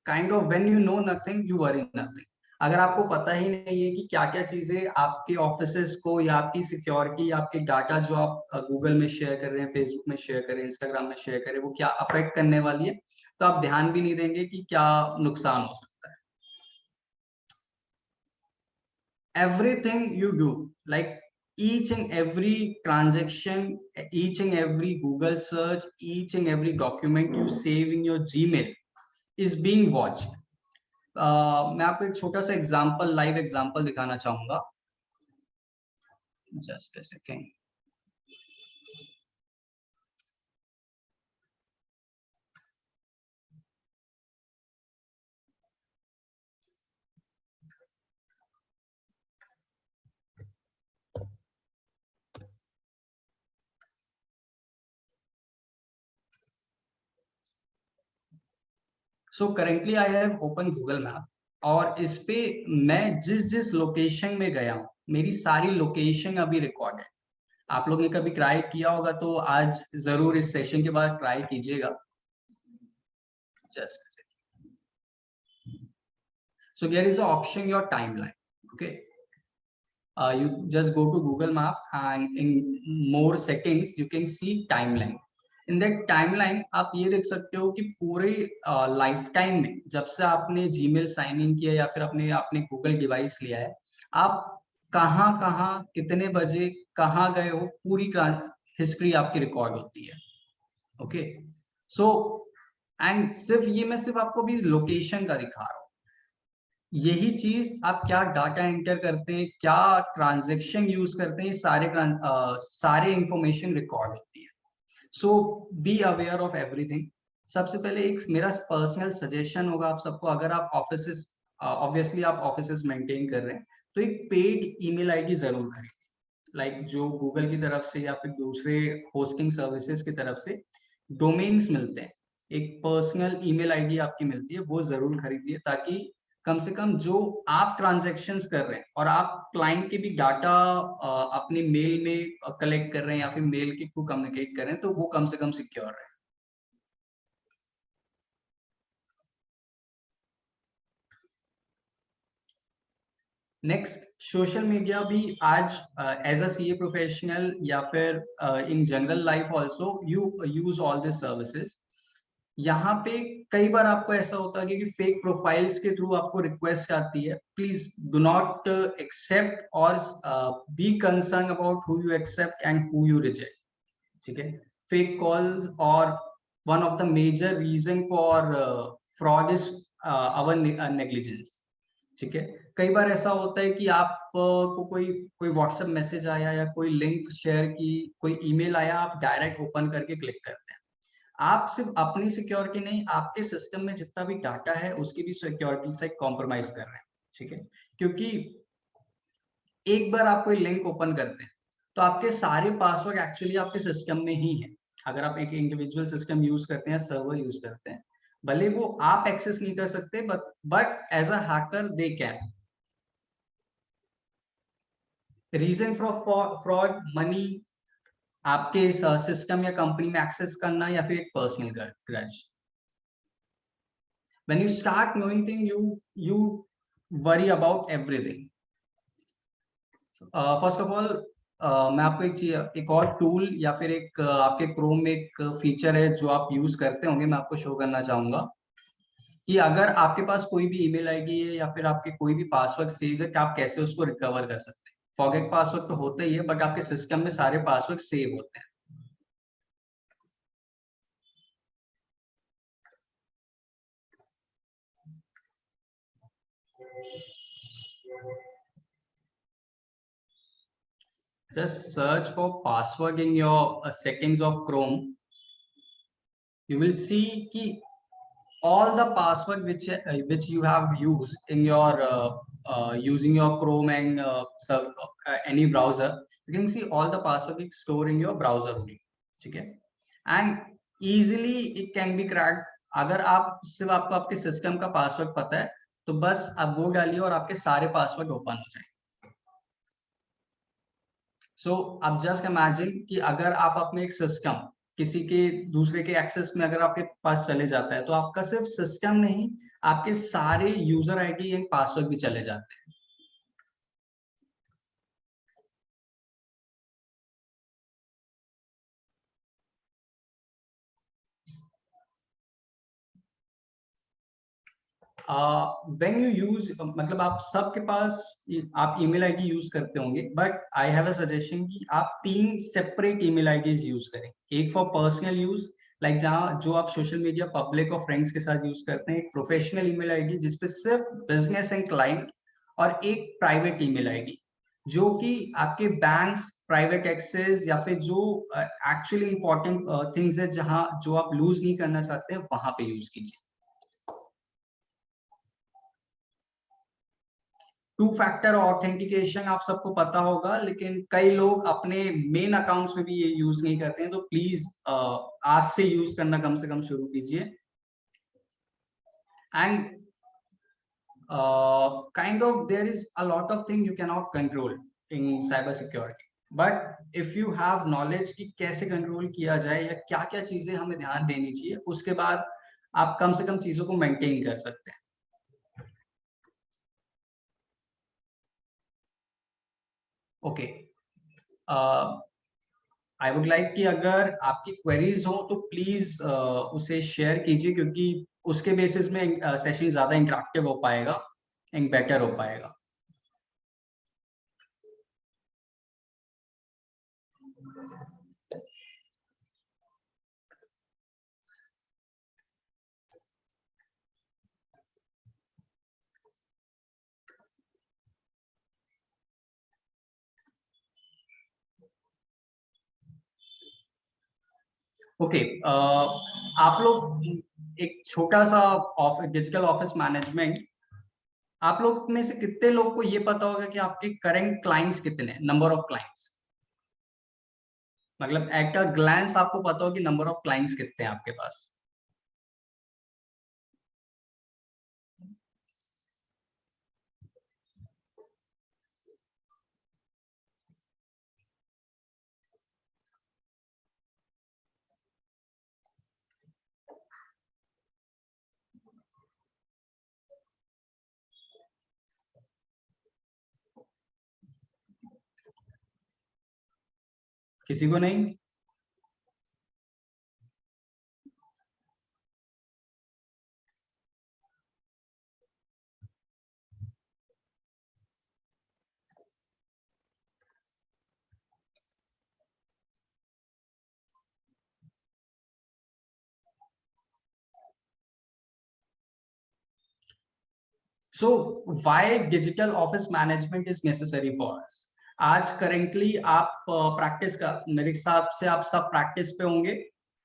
kind of when you know nothing you worry nothing. अगर आपको पता ही नहीं है कि क्या क्या चीजें आपके ऑफिसेस को या आपकी सिक्योरिटी या आपके डाटा जो आप गूगल में शेयर कर रहे हैं, फेसबुक में शेयर कर रहे हैं, इंस्टाग्राम में शेयर कर रहे हैं, वो क्या अफेक्ट करने वाली है, तो आप ध्यान भी नहीं देंगे कि क्या नुकसान हो सकता है। Everything you do, like each and every transaction, each and every Google search, each and every document you save in your Gmail is being watched. मैं आपको एक छोटा सा एग्जांपल, लाइव एग्जांपल दिखाना चाहूंगा। Just a second. So currently I have open Google map, और इस पे मैं जिस जिस लोकेशन में गया हूँ मेरी सारी लोकेशन अभी रिकॉर्ड है। आप लोग ने कभी ट्राई किया होगा तो आज जरूर इस सेशन के बाद ट्राई कीजिएगा। Just so there is an option your timeline. Okay, you just go to Google Map and in more settings you can see timeline. In that timeline आप ये देख सकते हो कि पूरे लाइफ टाइम में जब से आपने जीमेल साइन इन किया या फिर आपने गूगल डिवाइस लिया है, आप कहाँ कहाँ कितने बजे कहाँ गए हो, पूरी हिस्ट्री आपकी रिकॉर्ड होती है। ओके, सो एंड मैं सिर्फ आपको भी लोकेशन का दिखा रहा हूँ। यही चीज आप क्या डाटा एंटर करते हैं, क्या ट्रांजैक्शन यूज करते हैं, सारे इंफॉर्मेशन रिकॉर्ड होती है। सो बी अवेयर ऑफ एवरीथिंग। सबसे पहले एक मेरा पर्सनल सजेशन होगा आप सबको, अगर आप ऑफिस ऑब्वियसली आप ऑफिस मेंटेन कर रहे हैं तो एक पेड ईमेल आईडी जरूर खरीदें। लाइक जो गूगल की तरफ से या फिर दूसरे होस्टिंग सर्विसेज की तरफ से डोमेन्स मिलते हैं, एक पर्सनल ईमेल आईडी आपकी मिलती है, वो जरूर खरीदिए, ताकि कम से कम जो आप ट्रांजैक्शंस कर रहे हैं और आप क्लाइंट के भी डाटा अपने मेल में कलेक्ट कर रहे हैं या फिर मेल के थ्रू कम्युनिकेट कर रहे हैं, तो वो कम से कम सिक्योर रहे। नेक्स्ट, सोशल मीडिया भी आज एज अ सीए प्रोफेशनल या फिर in general life also you use all this services. यहाँ पे कई बार आपको ऐसा होता है कि फेक प्रोफाइल्स के थ्रू आपको रिक्वेस्ट आती है। प्लीज डू नॉट एक्सेप्ट और be concern about who you accept and who you reject. ठीक है, फेक कॉल्स और one of the major reason for fraud is our negligence. ठीक है, कई बार ऐसा होता है कि आप को कोई व्हाट्सएप मैसेज आया या कोई लिंक शेयर की, कोई ईमेल आया, आप डायरेक्ट ओपन करके क्लिक करते हैं। आप सिर्फ अपनी सिक्योरिटी नहीं, आपके सिस्टम में जितना भी डाटा है उसकी भी सिक्योरिटी से कॉम्प्रोमाइज कर रहे हैं। ठीक है, क्योंकि एक बार आप कोई लिंक ओपन करते हैं तो आपके सारे पासवर्ड एक्चुअली आपके सिस्टम में ही है। अगर आप एक इंडिविजुअल सिस्टम यूज करते हैं, सर्वर यूज करते हैं, भले वो आप एक्सेस नहीं कर सकते, but as a hacker they can. Reason for fraud, money, आपके सिस्टम या कंपनी में एक्सेस करना, या फिर एक personal grudge. When you start knowing things, you worry about everything. First of all, मैं आपको एक और टूल या फिर एक आपके क्रोम में एक फीचर है जो आप यूज करते होंगे, मैं आपको शो करना चाहूंगा कि अगर आपके पास कोई भी ईमेल आईडी है या फिर आपके कोई भी पासवर्ड सेव है, कि आप कैसे उसको रिकवर कर सकते हैं। फॉरगेट पासवर्ड तो होता ही है, बट आपके सिस्टम में सारे पासवर्ड सेव होते हैं। Just search for password in your settings of Chrome. You will see कि all the password which you have used in your using your Chrome and any browser, you can see all the password is stored in your browser only. ठीक है, and easily it can be cracked. अगर आप सिर्फ आपको आपके सिस्टम का पासवर्ड पता है तो बस आप वो डालिए और आपके सारे पासवर्ड ओपन हो जाएंगे। सो आप जस्ट इमेजिन कि अगर आप अपने एक सिस्टम किसी के दूसरे के एक्सेस में अगर आपके पास चले जाता है तो आपका सिर्फ सिस्टम नहीं, आपके सारे यूजर आईडी एंड पासवर्ड भी चले जाते हैं। व्हेन यू यूज, मतलब आप सबके पास आप ईमेल आईडी यूज करते होंगे, but I have a suggestion कि आप 3 सेपरेट ईमेल आईडीज यूज करें। एक फॉर पर्सनल यूज, लाइक जहां जो आप सोशल मीडिया पब्लिक और फ्रेंड्स के साथ यूज करते हैं। एक प्रोफेशनल ईमेल आईडी जिसपे सिर्फ बिजनेस एंड क्लाइंट, और एक प्राइवेट ईमेल आईडी जो कि आपके बैंक्स, प्राइवेट एक्सेस या फिर जो एक्चुअली इंपॉर्टेंट थिंग्स है जहां जो आप लूज नहीं करना चाहते हैं वहां पे यूज कीजिए। 2 फैक्टर ऑथेंटिकेशन आप सबको पता होगा, लेकिन कई लोग अपने मेन अकाउंट्स में भी ये यूज नहीं करते हैं, तो प्लीज आज से यूज करना कम से कम शुरू कीजिए। And kind of their is a lot of thing you can not control in cyber security, but if you have knowledge कि कैसे कंट्रोल किया जाए या क्या क्या चीजें हमें ध्यान देनी चाहिए, उसके बाद आप कम से कम चीजों को मेंटेन कर सकते हैं। ओके, आई वुड लाइक कि अगर आपकी क्वेरीज हो तो प्लीज उसे शेयर कीजिए, क्योंकि उसके बेसिस में सेशन ज्यादा इंटरेक्टिव हो पाएगा एंड बेटर हो पाएगा। ओके, आप लोग एक छोटा सा डिजिटल ऑफिस मैनेजमेंट, आप लोग में से कितने लोग को ये पता होगा कि आपके करंट क्लाइंट्स कितने, नंबर ऑफ क्लाइंट्स, मतलब एट अ ग्लैंस आपको पता हो कि नंबर ऑफ क्लाइंट्स कितने हैं आपके पास? किसी को नहीं? So why digital office management is necessary for us? आज करेंटली आप प्रैक्टिस का, मेरे हिसाब से आप सब प्रैक्टिस पे होंगे.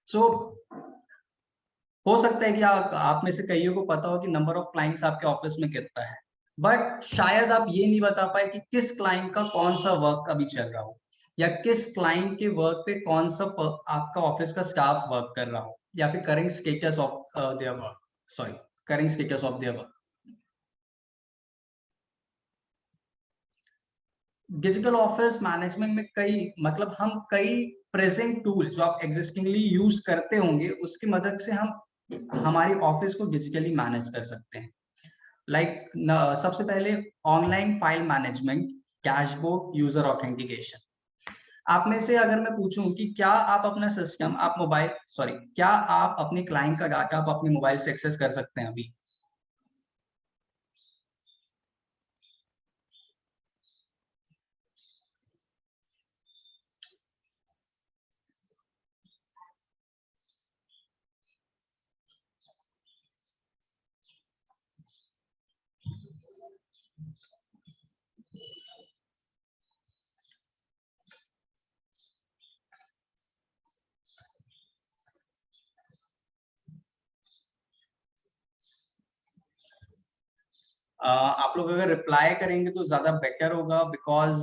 सो हो सकता है कि आप में से कईयों को पता हो कि नंबर ऑफ क्लाइंट्स आपके ऑफिस में कितना है, बट शायद आप ये नहीं बता पाए कि किस क्लाइंट का कौन सा वर्क अभी चल रहा हो, या किस क्लाइंट के वर्क पे कौन सा आपका ऑफिस का स्टाफ वर्क कर रहा हो, या फिर current status of their work, sorry, current status of their work. Digital office management में हम कई प्रेजेंट टूल जो आप एग्जिस्टिंगली यूज करते होंगे उसकी मदद से हम हमारी ऑफिस को डिजिटली मैनेज कर सकते हैं. लाइक सबसे पहले online file management, dashboard, user authentication. आप में से अगर मैं पूछूं कि क्या आप अपना सिस्टम, क्या आप अपने क्लाइंट का डाटा आप अपने मोबाइल से एक्सेस कर सकते हैं अभी? आप लोग अगर रिप्लाई करेंगे तो ज्यादा बेटर होगा, बिकॉज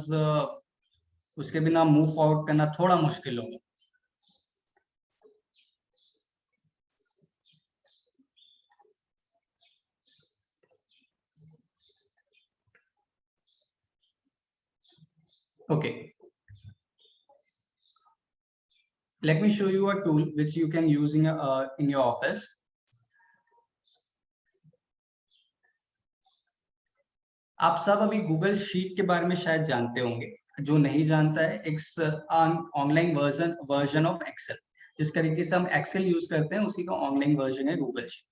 उसके बिना मूव फॉरवर्ड करना थोड़ा मुश्किल होगा. Okay, let me show you a tool which you can use in your office. आप सब अभी गूगल शीट के बारे में शायद जानते होंगे. जो नहीं जानता है, एक ऑनलाइन वर्जन ऑफ एक्सेल. जिस तरीके से हम एक्सेल यूज करते हैं उसी का ऑनलाइन वर्जन है Google sheet.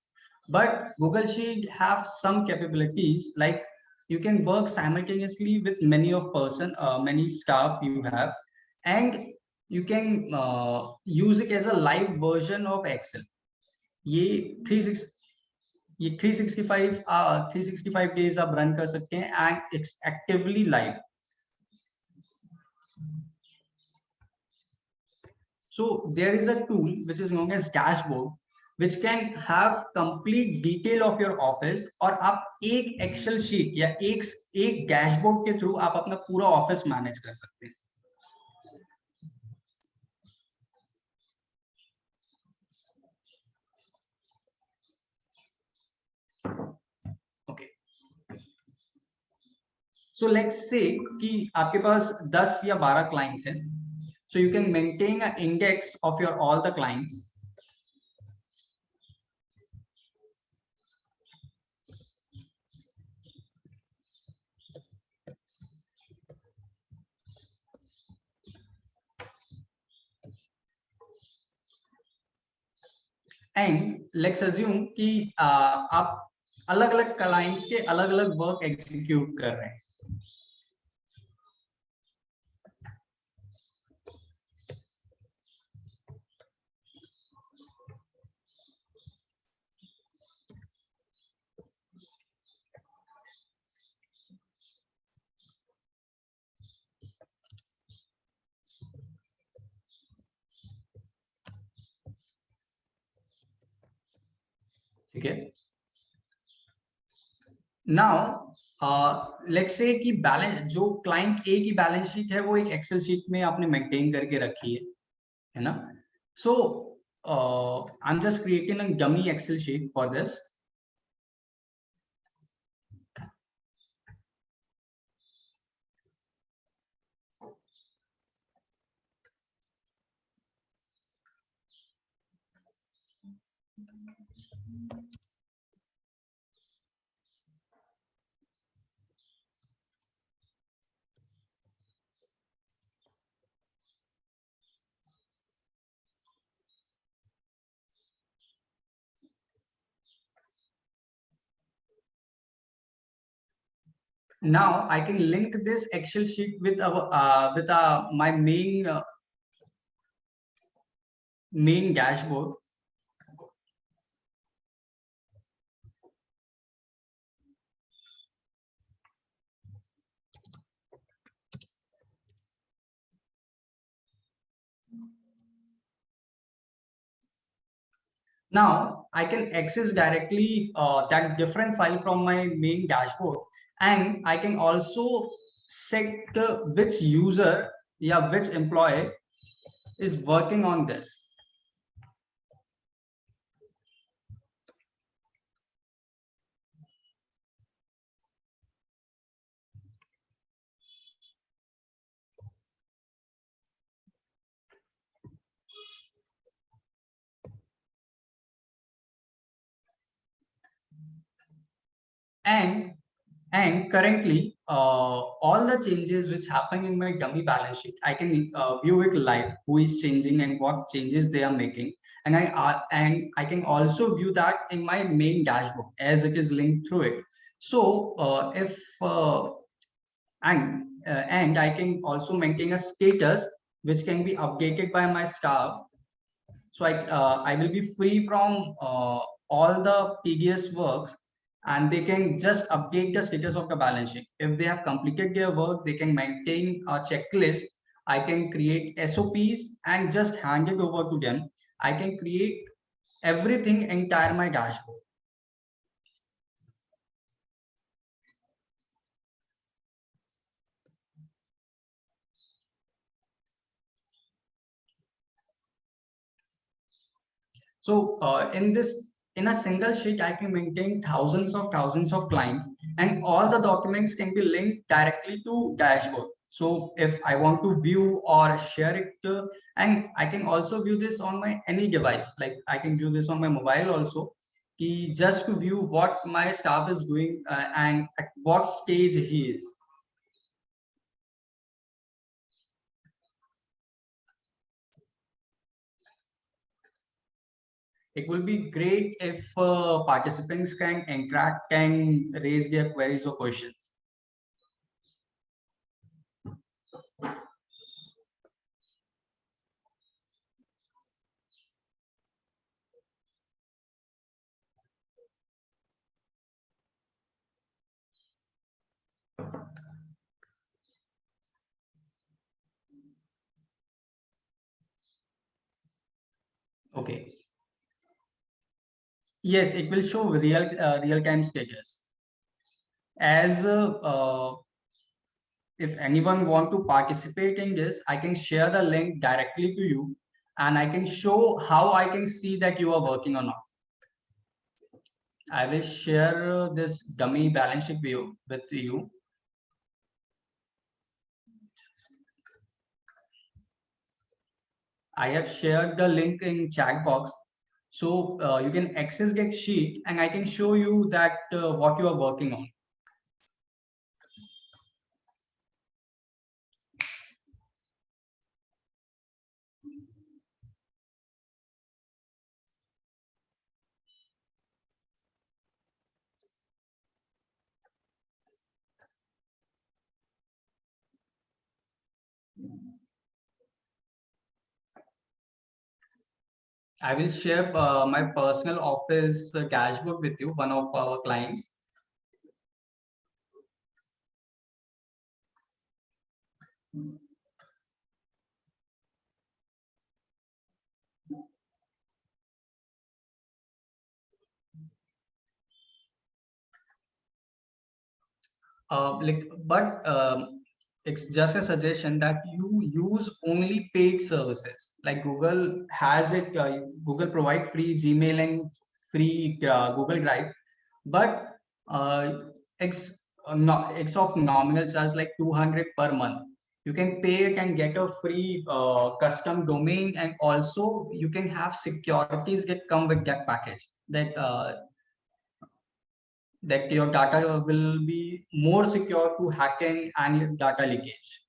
But Google sheet have some capabilities, like you can work simultaneously with many staff you have, and you can use it as a live version of Excel. ये 365 डेज आप रन कर सकते हैं and it's actively live. So there is a tool which is known as dashboard, which can have complete detail of your office. और आप एक एक्सेल शीट या एक डैशबोर्ड के थ्रू आप अपना पूरा ऑफिस मैनेज कर सकते हैं. ओके, सो लेट्स से कि आपके पास 10 या 12 क्लाइंट्स हैं. So you can maintain an index of your all the clients. And let's assume कि आप अलग-अलग क्लाइंट्स के अलग-अलग वर्क एग्जीक्यूट कर रहे हैं. ठीक है. नाउ लेट्स से कि बैलेंस, जो क्लाइंट ए की बैलेंस शीट है वो एक एक्सेल शीट में आपने मेंटेन करके रखी है ना. So I am just creating a dummy Excel sheet for this. Now I can link this Excel sheet with my main dashboard. Now I can access directly that different file from my main dashboard, and I can also set which user, yeah, which employee is working on this. And currently, all the changes which happen in my dummy balance sheet, I can view it live, who is changing and what changes they are making. And I can also view that in my main dashboard as it is linked through it. So if and I can also maintain a status which can be updated by my staff. So I will be free from all the tedious works, and they can just update the status of the balance sheet. If they have completed their work, they can maintain a checklist. I can create SOPs and just hand it over to them. I can create everything entire my dashboard. So in a single sheet, I can maintain thousands of clients, and all the documents can be linked directly to dashboard. So if I want to view or share it, and I can also view this on my any device, like I can view this on my mobile also, just to view what my staff is doing and at what stage he is. It will be great if participants can interact and raise their queries or questions. Okay. Yes, it will show real time status. As if anyone want to participate in this, I can share the link directly to you, and I can show how I can see that you are working or not. I will share this dummy balance sheet view with you. I have shared the link in chat box, so you can access that sheet, and I can show you that what you are working on. I will share my personal office dashboard with you, one of our clients. It's just a suggestion that you use only paid services. Like Google has it, Google provide free Gmail and free Google Drive, but uh, it's it's of nominal charge like 200 per month. You can pay it and get a free custom domain, and also you can have securities that come with that package. That your data will be more secure to hacking and data leakage.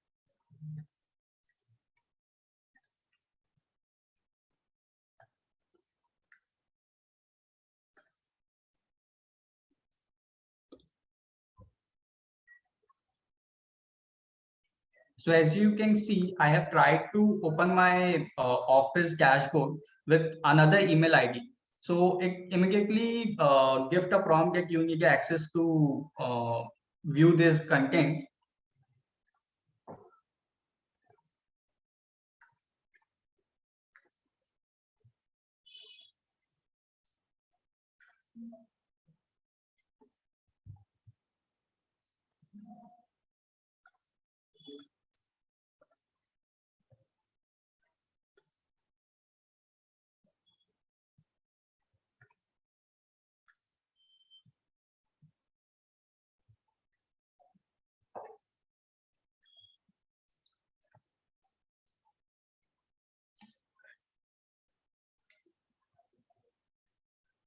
So as you can see, I have tried to open my office dashboard with another email ID. So it immediately gives a prompt that you need access to view this content.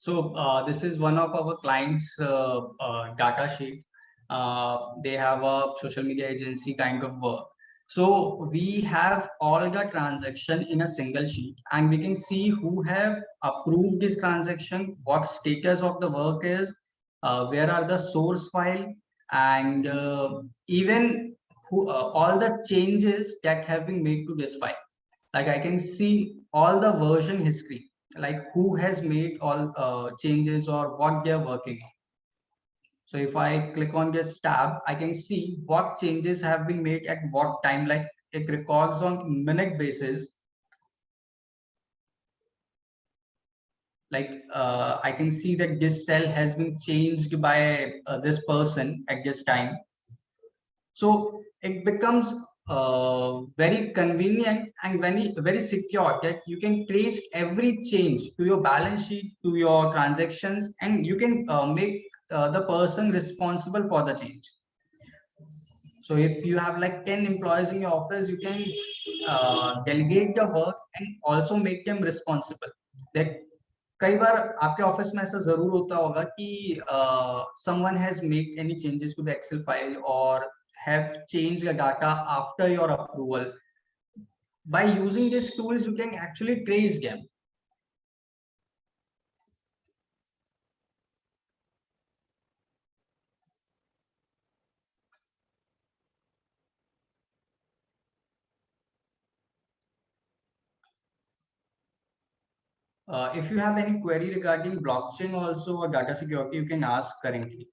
So this is one of our clients' data sheet. They have a social media agency kind of work. So we have all the transaction in a single sheet, and we can see who have approved this transaction, what status of the work is, where are the source file, and even who, all the changes that have been made to this file. Like I can see all the version history, like who has made all changes or what they're working on. So if I click on this tab, I can see what changes have been made at what time. Like it records on minute basis. Like I can see that this cell has been changed by this person at this time. So it becomes very convenient and very secure that you can trace every change to your balance sheet, to your transactions, and you can make the person responsible for the change. So if you have like 10 employees in your office, you can delegate the work and also make them responsible. That कई बार आपके ऑफिस में ऐसा जरूर होता होगा कि someone has made any changes to the Excel file or have changed the data after your approval. By using these tools, you can actually trace them. If you have any query regarding blockchain also or data security, you can ask currently.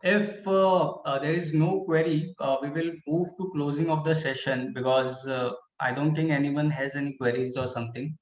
If there is no query, we will move to closing of the session because I don't think anyone has any queries or something.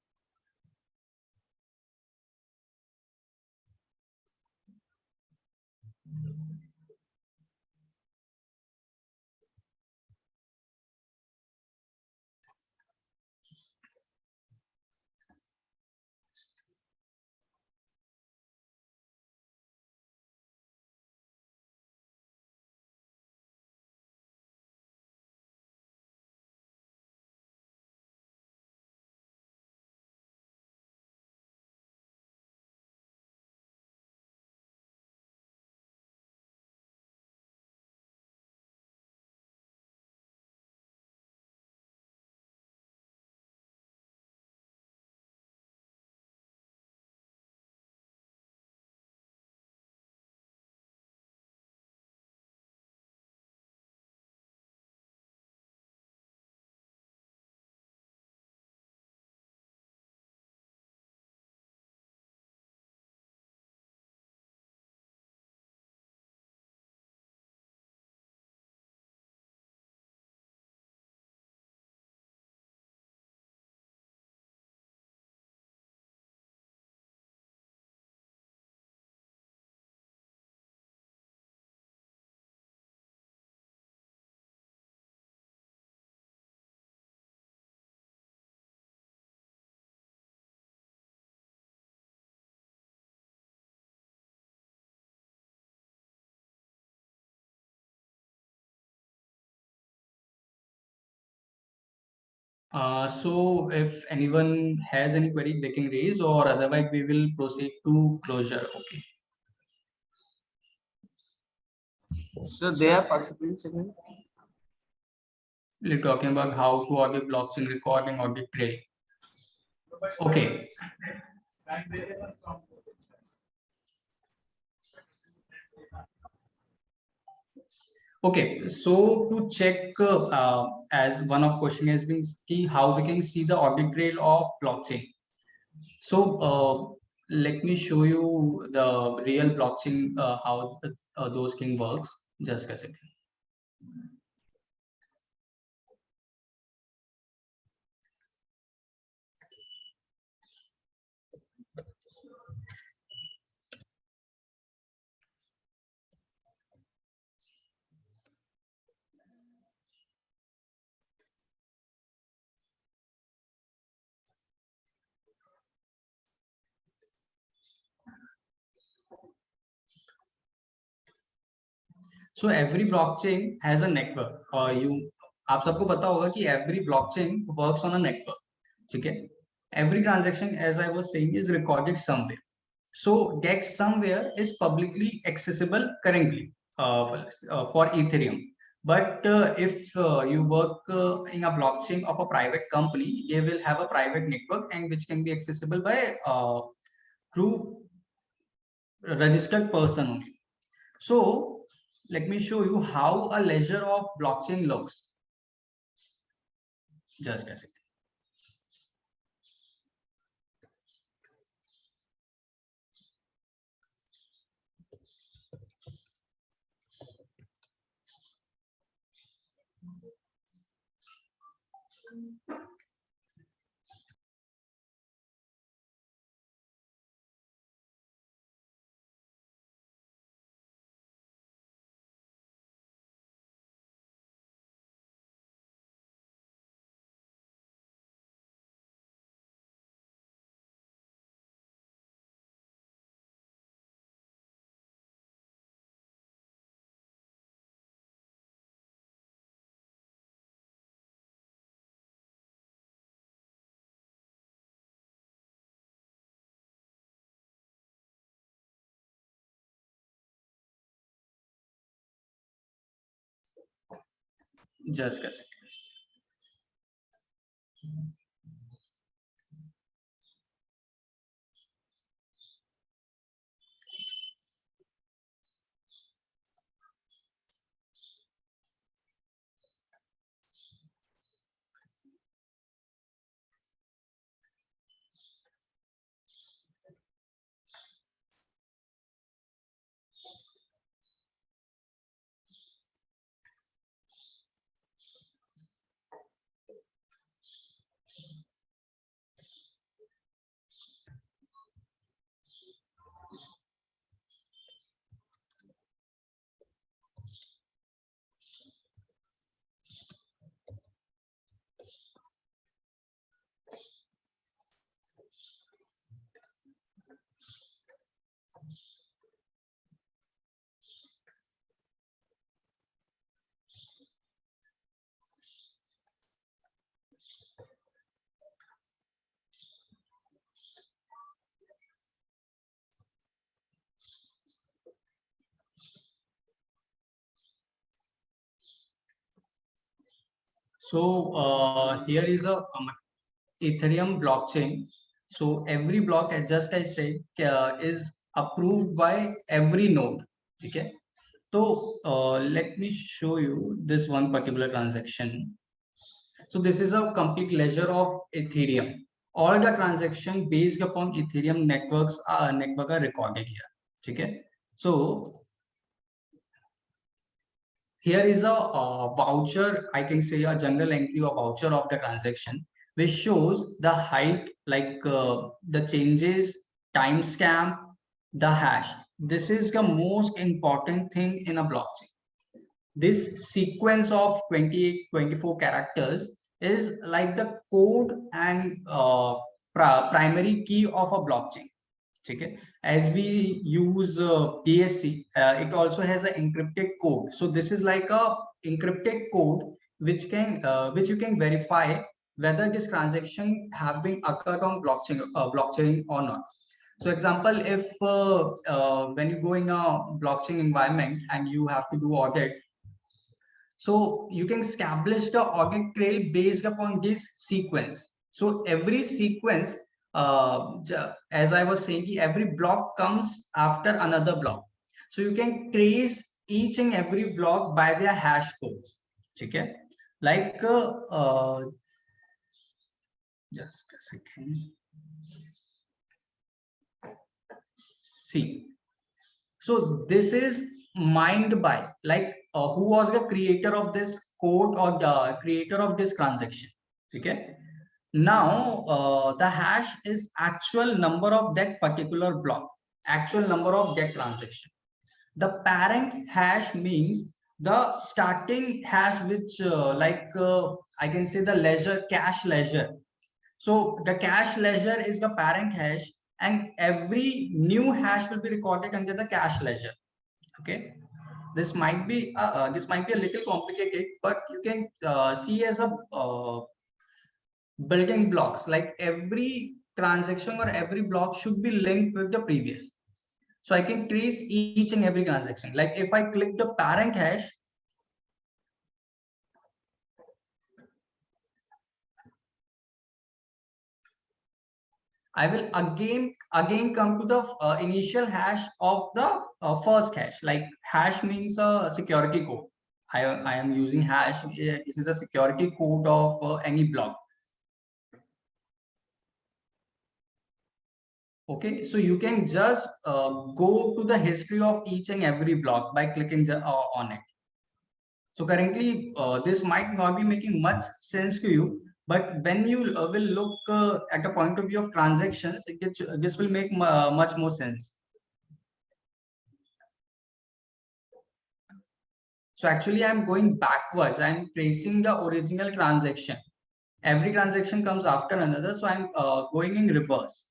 So if anyone has any query, they can raise, or otherwise we will proceed to closure. Okay. So there are participants again. We're talking about how to audit blockchain recording, audit trail. Okay. Okay, so to check, as one of question has been key, how we can see the audit trail of blockchain. So let me show you the real blockchain, how those thing works. Just a second. So every blockchain has a network. आप सबको पता होगा कि every blockchain works on a network. ठीक है? Every transaction, as I was saying, is recorded somewhere. So that somewhere is publicly accessible currently for Ethereum. But if you work in a blockchain of a private company, they will have a private network and which can be accessible by through registered person only. So let me show you how a ledger of blockchain looks. Just a second. Just a second. So here is a Ethereum blockchain. So every block, just I said, is approved by every node. Okay. So let me show you this one particular transaction. So this is a complete ledger of Ethereum. All the transactions based upon Ethereum network are recorded here. Okay. So here is a voucher, I can say a general entry or voucher of the transaction, which shows the height, like the changes, timestamp, the hash. This is the most important thing in a blockchain. This sequence of 28, 24 characters is like the code and primary key of a blockchain. Okay, as we use BSC, it also has an encrypted code. So this is like a encrypted code which you can verify whether this transaction have been occurred on blockchain or not. So example, if when you go in a blockchain environment and you have to do audit, so you can establish the audit trail based upon this sequence. So every sequence, as I was saying, every block comes after another block. So you can trace each and every block by their hash codes. Okay, like just a second. See, so this is mined by, like, who was the creator of this code or the creator of this transaction. Okay. Now the hash is actual number of that particular block, actual number of that transaction. The parent hash means the starting hash, which I can say the ledger, cache ledger. So the cache ledger is the parent hash, and every new hash will be recorded under the cache ledger. Okay, this might be a little complicated, but you can see as a building blocks, like every transaction or every block should be linked with the previous. So I can trace each and every transaction. Like if I click the parent hash, I will again come to the initial hash of the first hash. Like hash means a security code. I am using hash. This is a security code of any block. Okay, so you can just go to the history of each and every block by clicking on it. So currently, this might not be making much sense to you, but when you will look at the point of view of transactions, this will make much more sense. So actually, I'm going backwards. I'm tracing the original transaction. Every transaction comes after another, so I'm going in reverse.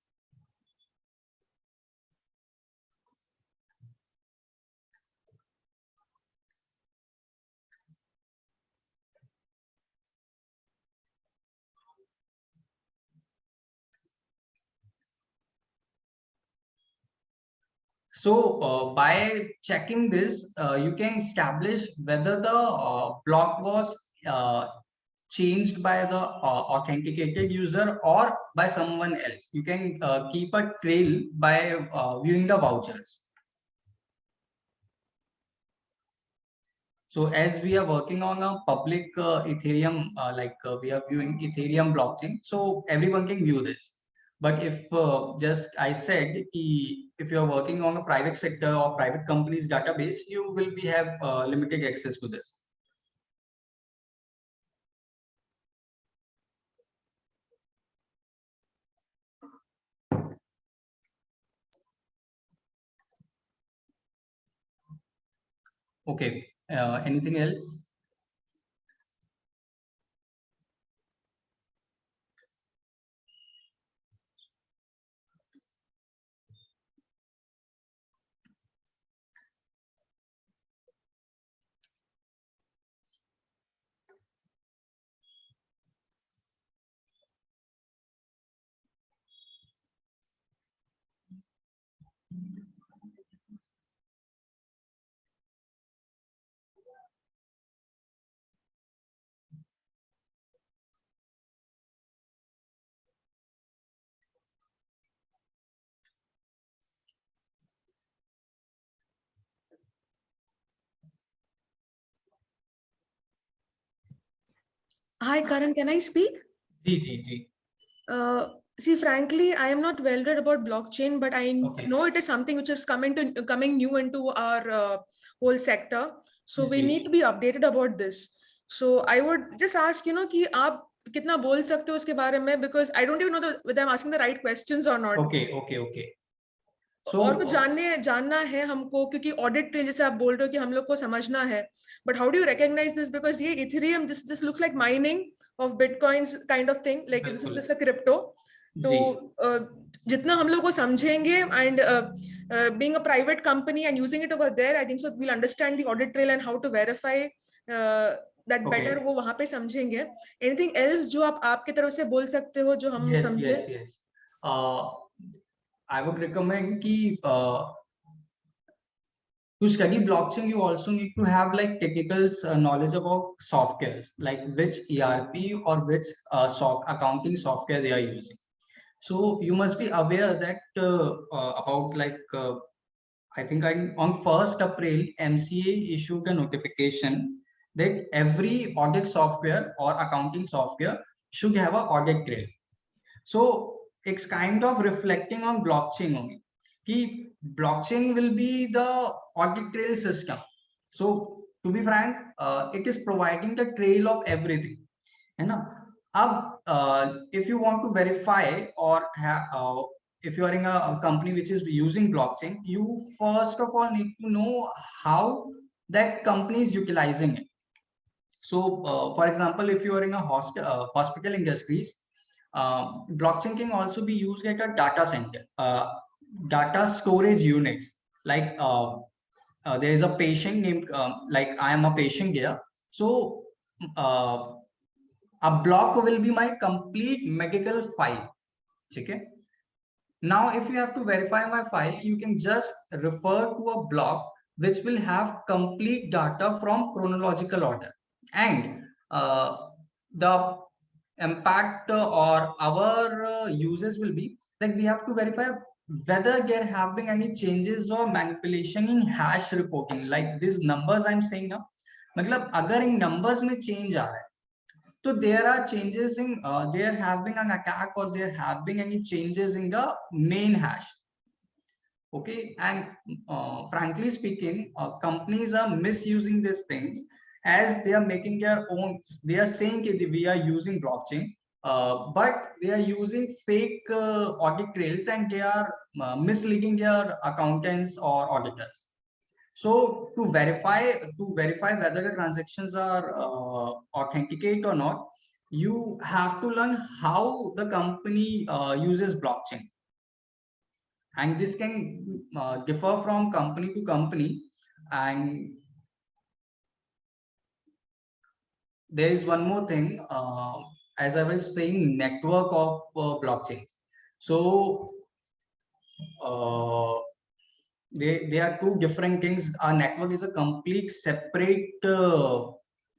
So by checking this, you can establish whether the block was changed by the authenticated user or by someone else. You can keep a trail by viewing the vouchers. So as we are working on a public Ethereum, we are viewing Ethereum blockchain, so everyone can view this. But if just I said, if you are working on a private sector or private company's database, you will have limited access to this. Okay, anything else? Hi, Karan, can I speak? Ji. See, frankly, I am not well read about blockchain, but I know it is something which is coming new into our whole sector. So we need to be updated about this. So I would just ask, कि आप कितना बोल सकते हो उसके बारे में, because I don't even know whether I'm asking the right questions or not. Okay. So, और कुछ जानना है हमको, क्योंकि ऑडिट ट्रेल जैसे आप बोल रहे हो कि हम लोग को समझना है, but how do you recognise this, because ये Ethereum this looks like mining of bitcoins kind of thing, like this is just a crypto. तो जितना हम लोग को समझेंगे, and being a private company and using it over there, I think so we'll understand the audit trail and how to verify that better वो वहाँ पे समझेंगे. Anything else जो आप आपके तरफ से बोल सकते हो जो हम समझे? Yes. I would recommend कि to study blockchain, you also need to have like technical knowledge about softwares, like which ERP or which accounting software they are using. So you must be aware that about like I think on 1st April, MCA issued a notification that every audit software or accounting software should have an audit trail. So it's kind of reflecting on blockchain only. Blockchain will be the audit trail system. So to be frank, it is providing the trail of everything. If you want to verify or if you are in a company which is using blockchain, you first of all need to know how that company is utilizing it. So, for example, if you are in a hospital industries, blockchain can also be used like a data center, data storage units. Like there is a patient named, like I am a patient here. So a block will be my complete medical file. Okay. Now, if you have to verify my file, you can just refer to a block which will have complete data from chronological order. And the impact or our uses will be like we have to verify whether there have been any changes or manipulation in hash reporting. Like these numbers I'm saying now, मतलब अगर इन numbers में change आ रहा है, so there are changes in there have been an attack or there have been any changes in the main hash. Okay, and frankly speaking, companies are misusing these things as they are making their own. They are saying that we are using blockchain, but they are using fake audit trails and they are misleading their accountants or auditors. So to verify whether the transactions are authenticate or not, you have to learn how the company uses blockchain, and this can differ from company to company. And there is one more thing, as I was saying, network of blockchains. So they are two different things. Our network is a complete separate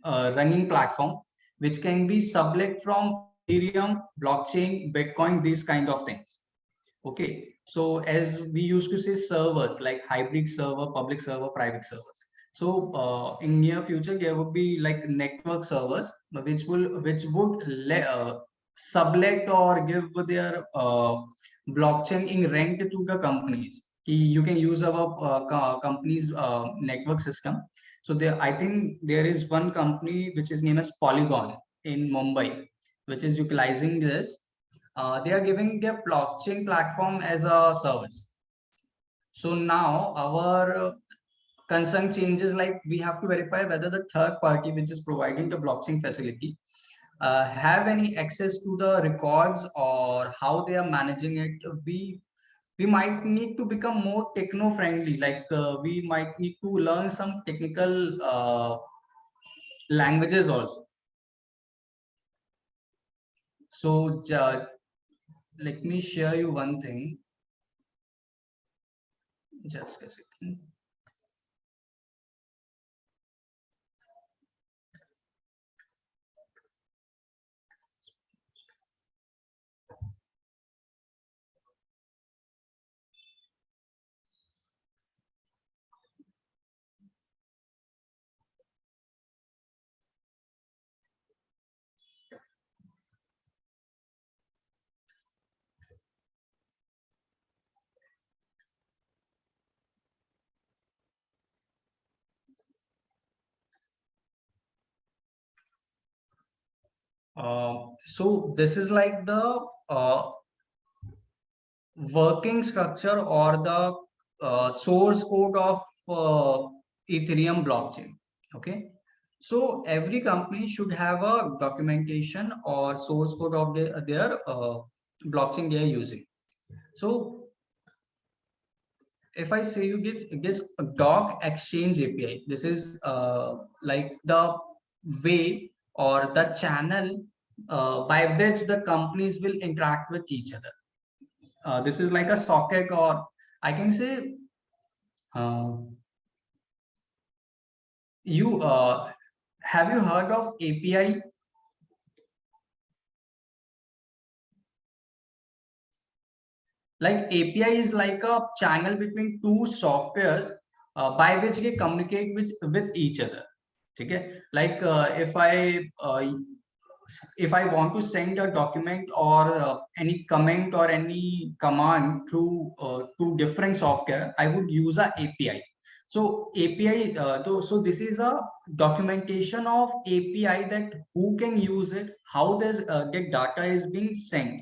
running platform which can be sublet from Ethereum, blockchain, Bitcoin, these kind of things. Okay, so as we used to say, servers like hybrid server, public server, private servers. So in near future there would be like network servers which would sublet or give their blockchain in rent to the companies. You can use our company's network system. So there, I think there is one company which is named as Polygon in Mumbai, which is utilizing this. They are giving their blockchain platform as a service. So now our concern changes, like we have to verify whether the third party which is providing the blockchain facility have any access to the records or how they are managing it. We might need to become more techno friendly, like we might need to learn some technical languages also. So let me share you one thing. Just a second. So this is like the working structure or the source code of Ethereum blockchain. Okay, so every company should have a documentation or source code of their blockchain they are using. So if I say you get a doc exchange API, this is like the way or the channel by which the companies will interact with each other. This is like a socket, or I can say you have you heard of API? Like API is like a channel between two softwares by which they communicate with each other. Okay, like if I want to send a document or any comment or any command through two different software, I would use a API. So API, so this is a documentation of API, that who can use it, how does the data is being sent.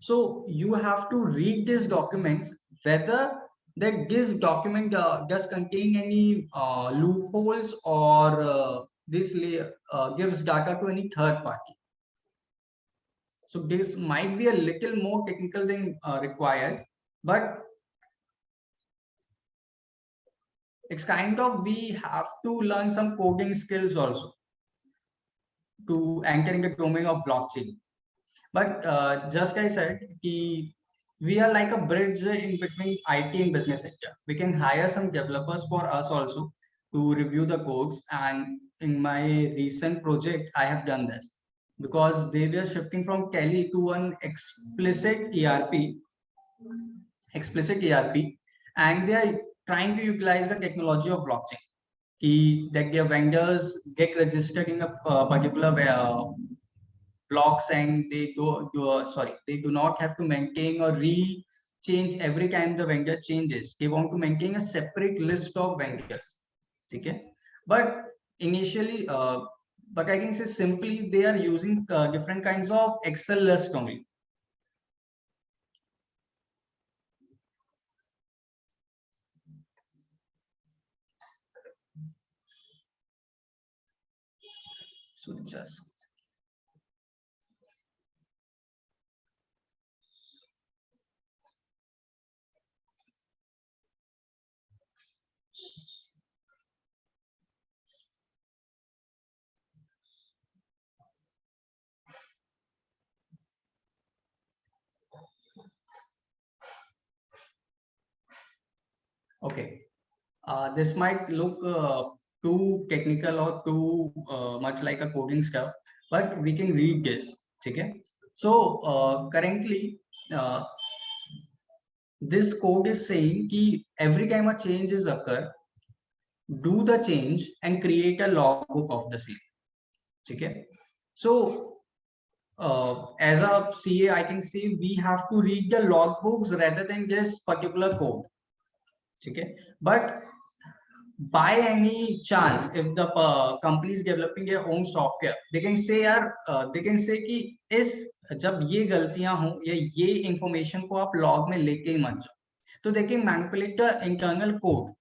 So you have to read these documents, whether that this document does contain any loopholes, or this gives data to any third party. So this might be a little more technical than required, but it's kind of, we have to learn some coding skills also to enter in the domain of blockchain. But just like I said, we are like a bridge in between IT and business sector. We can hire some developers for us also to review the codes. And in my recent project, I have done this because they were shifting from Tele to an explicit ERP, and they are trying to utilize the technology of blockchain. That their vendors get registered in a particular blocks, and they do not have to maintain or change every time the vendor changes. They want to maintain a separate list of vendors. Okay, but initially, but I can say simply they are using different kinds of Excel list only. So just okay. This might look too technical or too much like a coding stuff, but we can read this. Okay. So currently, this code is saying that every time a change is occur, do the change and create a logbook of the same. Okay. So as a CA, I can say we have to read the logbooks rather than this particular code. Okay. But by any chance, if the company is developing their own software, they can say कि जब ये गलतियां हो या ये इंफॉर्मेशन को आप लॉग में लेके ही मत जाओ, तो they can manipulate the internal code.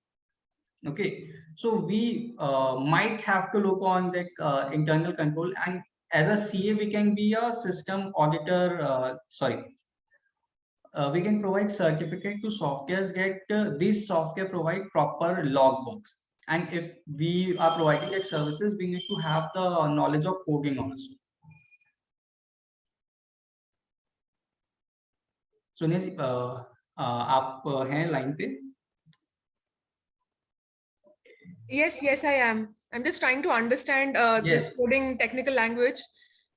Okay, so we might have to look on the internal control, and as a CA we can be a system auditor. We can provide certificate to softwares that these software provide proper logbooks. And if we are providing like services, we need to have the knowledge of coding also. Sonia ji, आप हैं line पे? Yes, I am. I'm just trying to understand this coding technical language.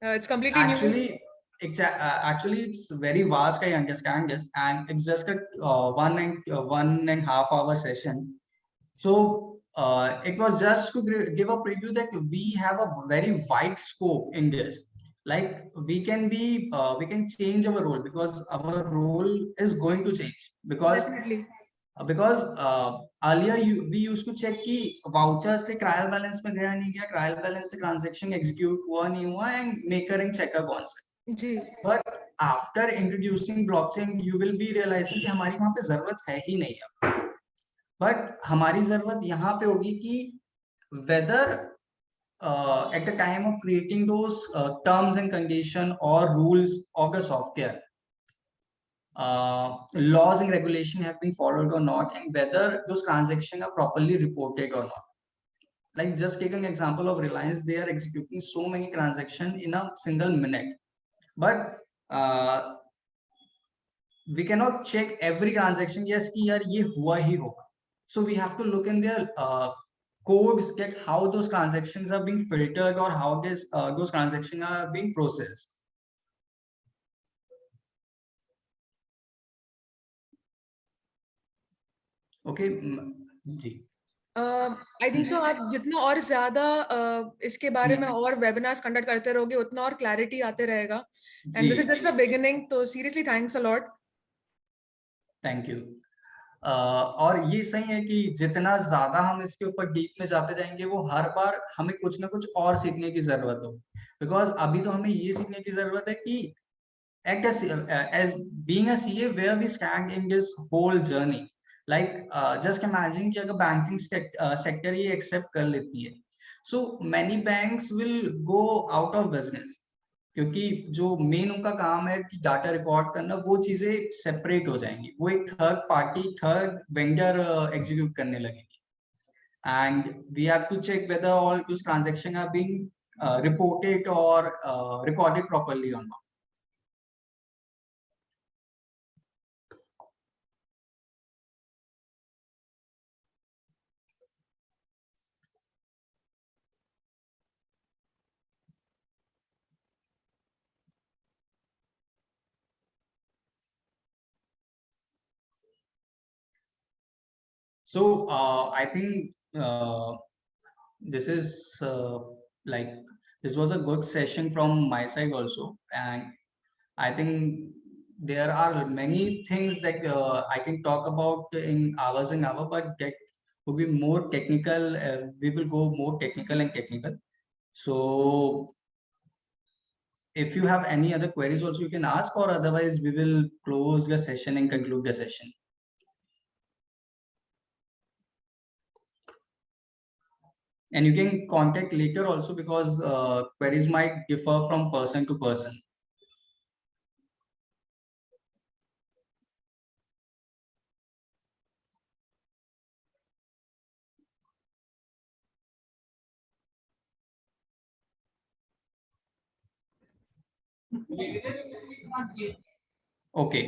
It's completely new. Actually, it's very vast. I understand this, and it's just a 1.5 hour session. So it was just to give a preview that we have a very wide scope in this. Like we can change our role, because our role is going to change. Because earlier we used to check कि voucher से trial balance में गया नहीं गया, trial balance से transaction execute हुआ नहीं हुआ, and maker and checker कौन सा. But after introducing blockchain, you will be realizing कि हमारी वहाँ पे जरूरत है ही नहीं है. But हमारी जरूरत यहाँ पे होगी कि whether at the time of creating those terms and condition or rules of the software, laws and regulation have been followed or not, and whether those transactions are properly reported or not. like just taking an example of Reliance, they are executing so many transactions in a single minute, but we cannot check every transaction, yes ki yaar ye hua hi hoga. So we have to look in their codes, get how those transactions are being filtered or how those transactions are being processed. Okay, ji. I think so. आप जितना और ज्यादा इसके बारे में और वेबिनार्स कंडक्ट करते रहोगे उतना और क्लैरिटी आते रहेगा. And this is just a beginning. तो seriously thanks a lot. Thank you. और ये सही है कि जितना ज्यादा हम इसके ऊपर डीप में जाते जाएंगे वो हर बार हमें कुछ ना कुछ और सीखने की जरूरत हो. बिकॉज अभी तो हमें ये सीखने की जरूरत है कि act as being a CA where we stand in this whole journey. Like just imagine कि अगर banking sector ये accept कर लेती है, so many banks will go out of business, क्योंकि जो मेन उनका काम है कि डाटा रिकॉर्ड करना, वो चीजें सेपरेट हो जाएंगी, वो एक थर्ड वेंडर एग्जीक्यूट करने लगेगी. And we have to check whether all those transactions are being reported or recorded properly or not. So I think this is like this was a good session from my side also, and I think there are many things that I can talk about in hours and hours, but that would be more technical. We will go more technical and technical. So if you have any other queries also you can ask, or otherwise we will close the session and conclude the session. And you can contact later also, because queries might differ from person to person. Okay,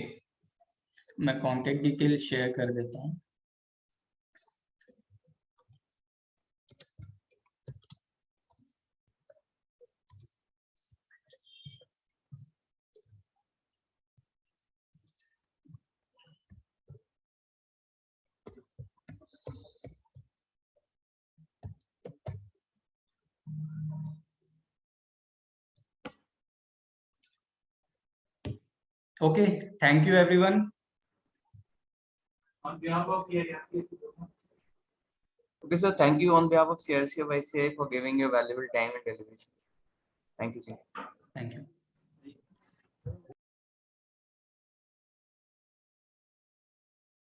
मैं कांटेक्ट डिटेल शेयर कर देता हूँ. Okay, thank you everyone. On behalf of CRC. Okay, sir. Thank you on behalf of CRC by CA for giving your valuable time and deliberation. Thank you, sir. Thank you.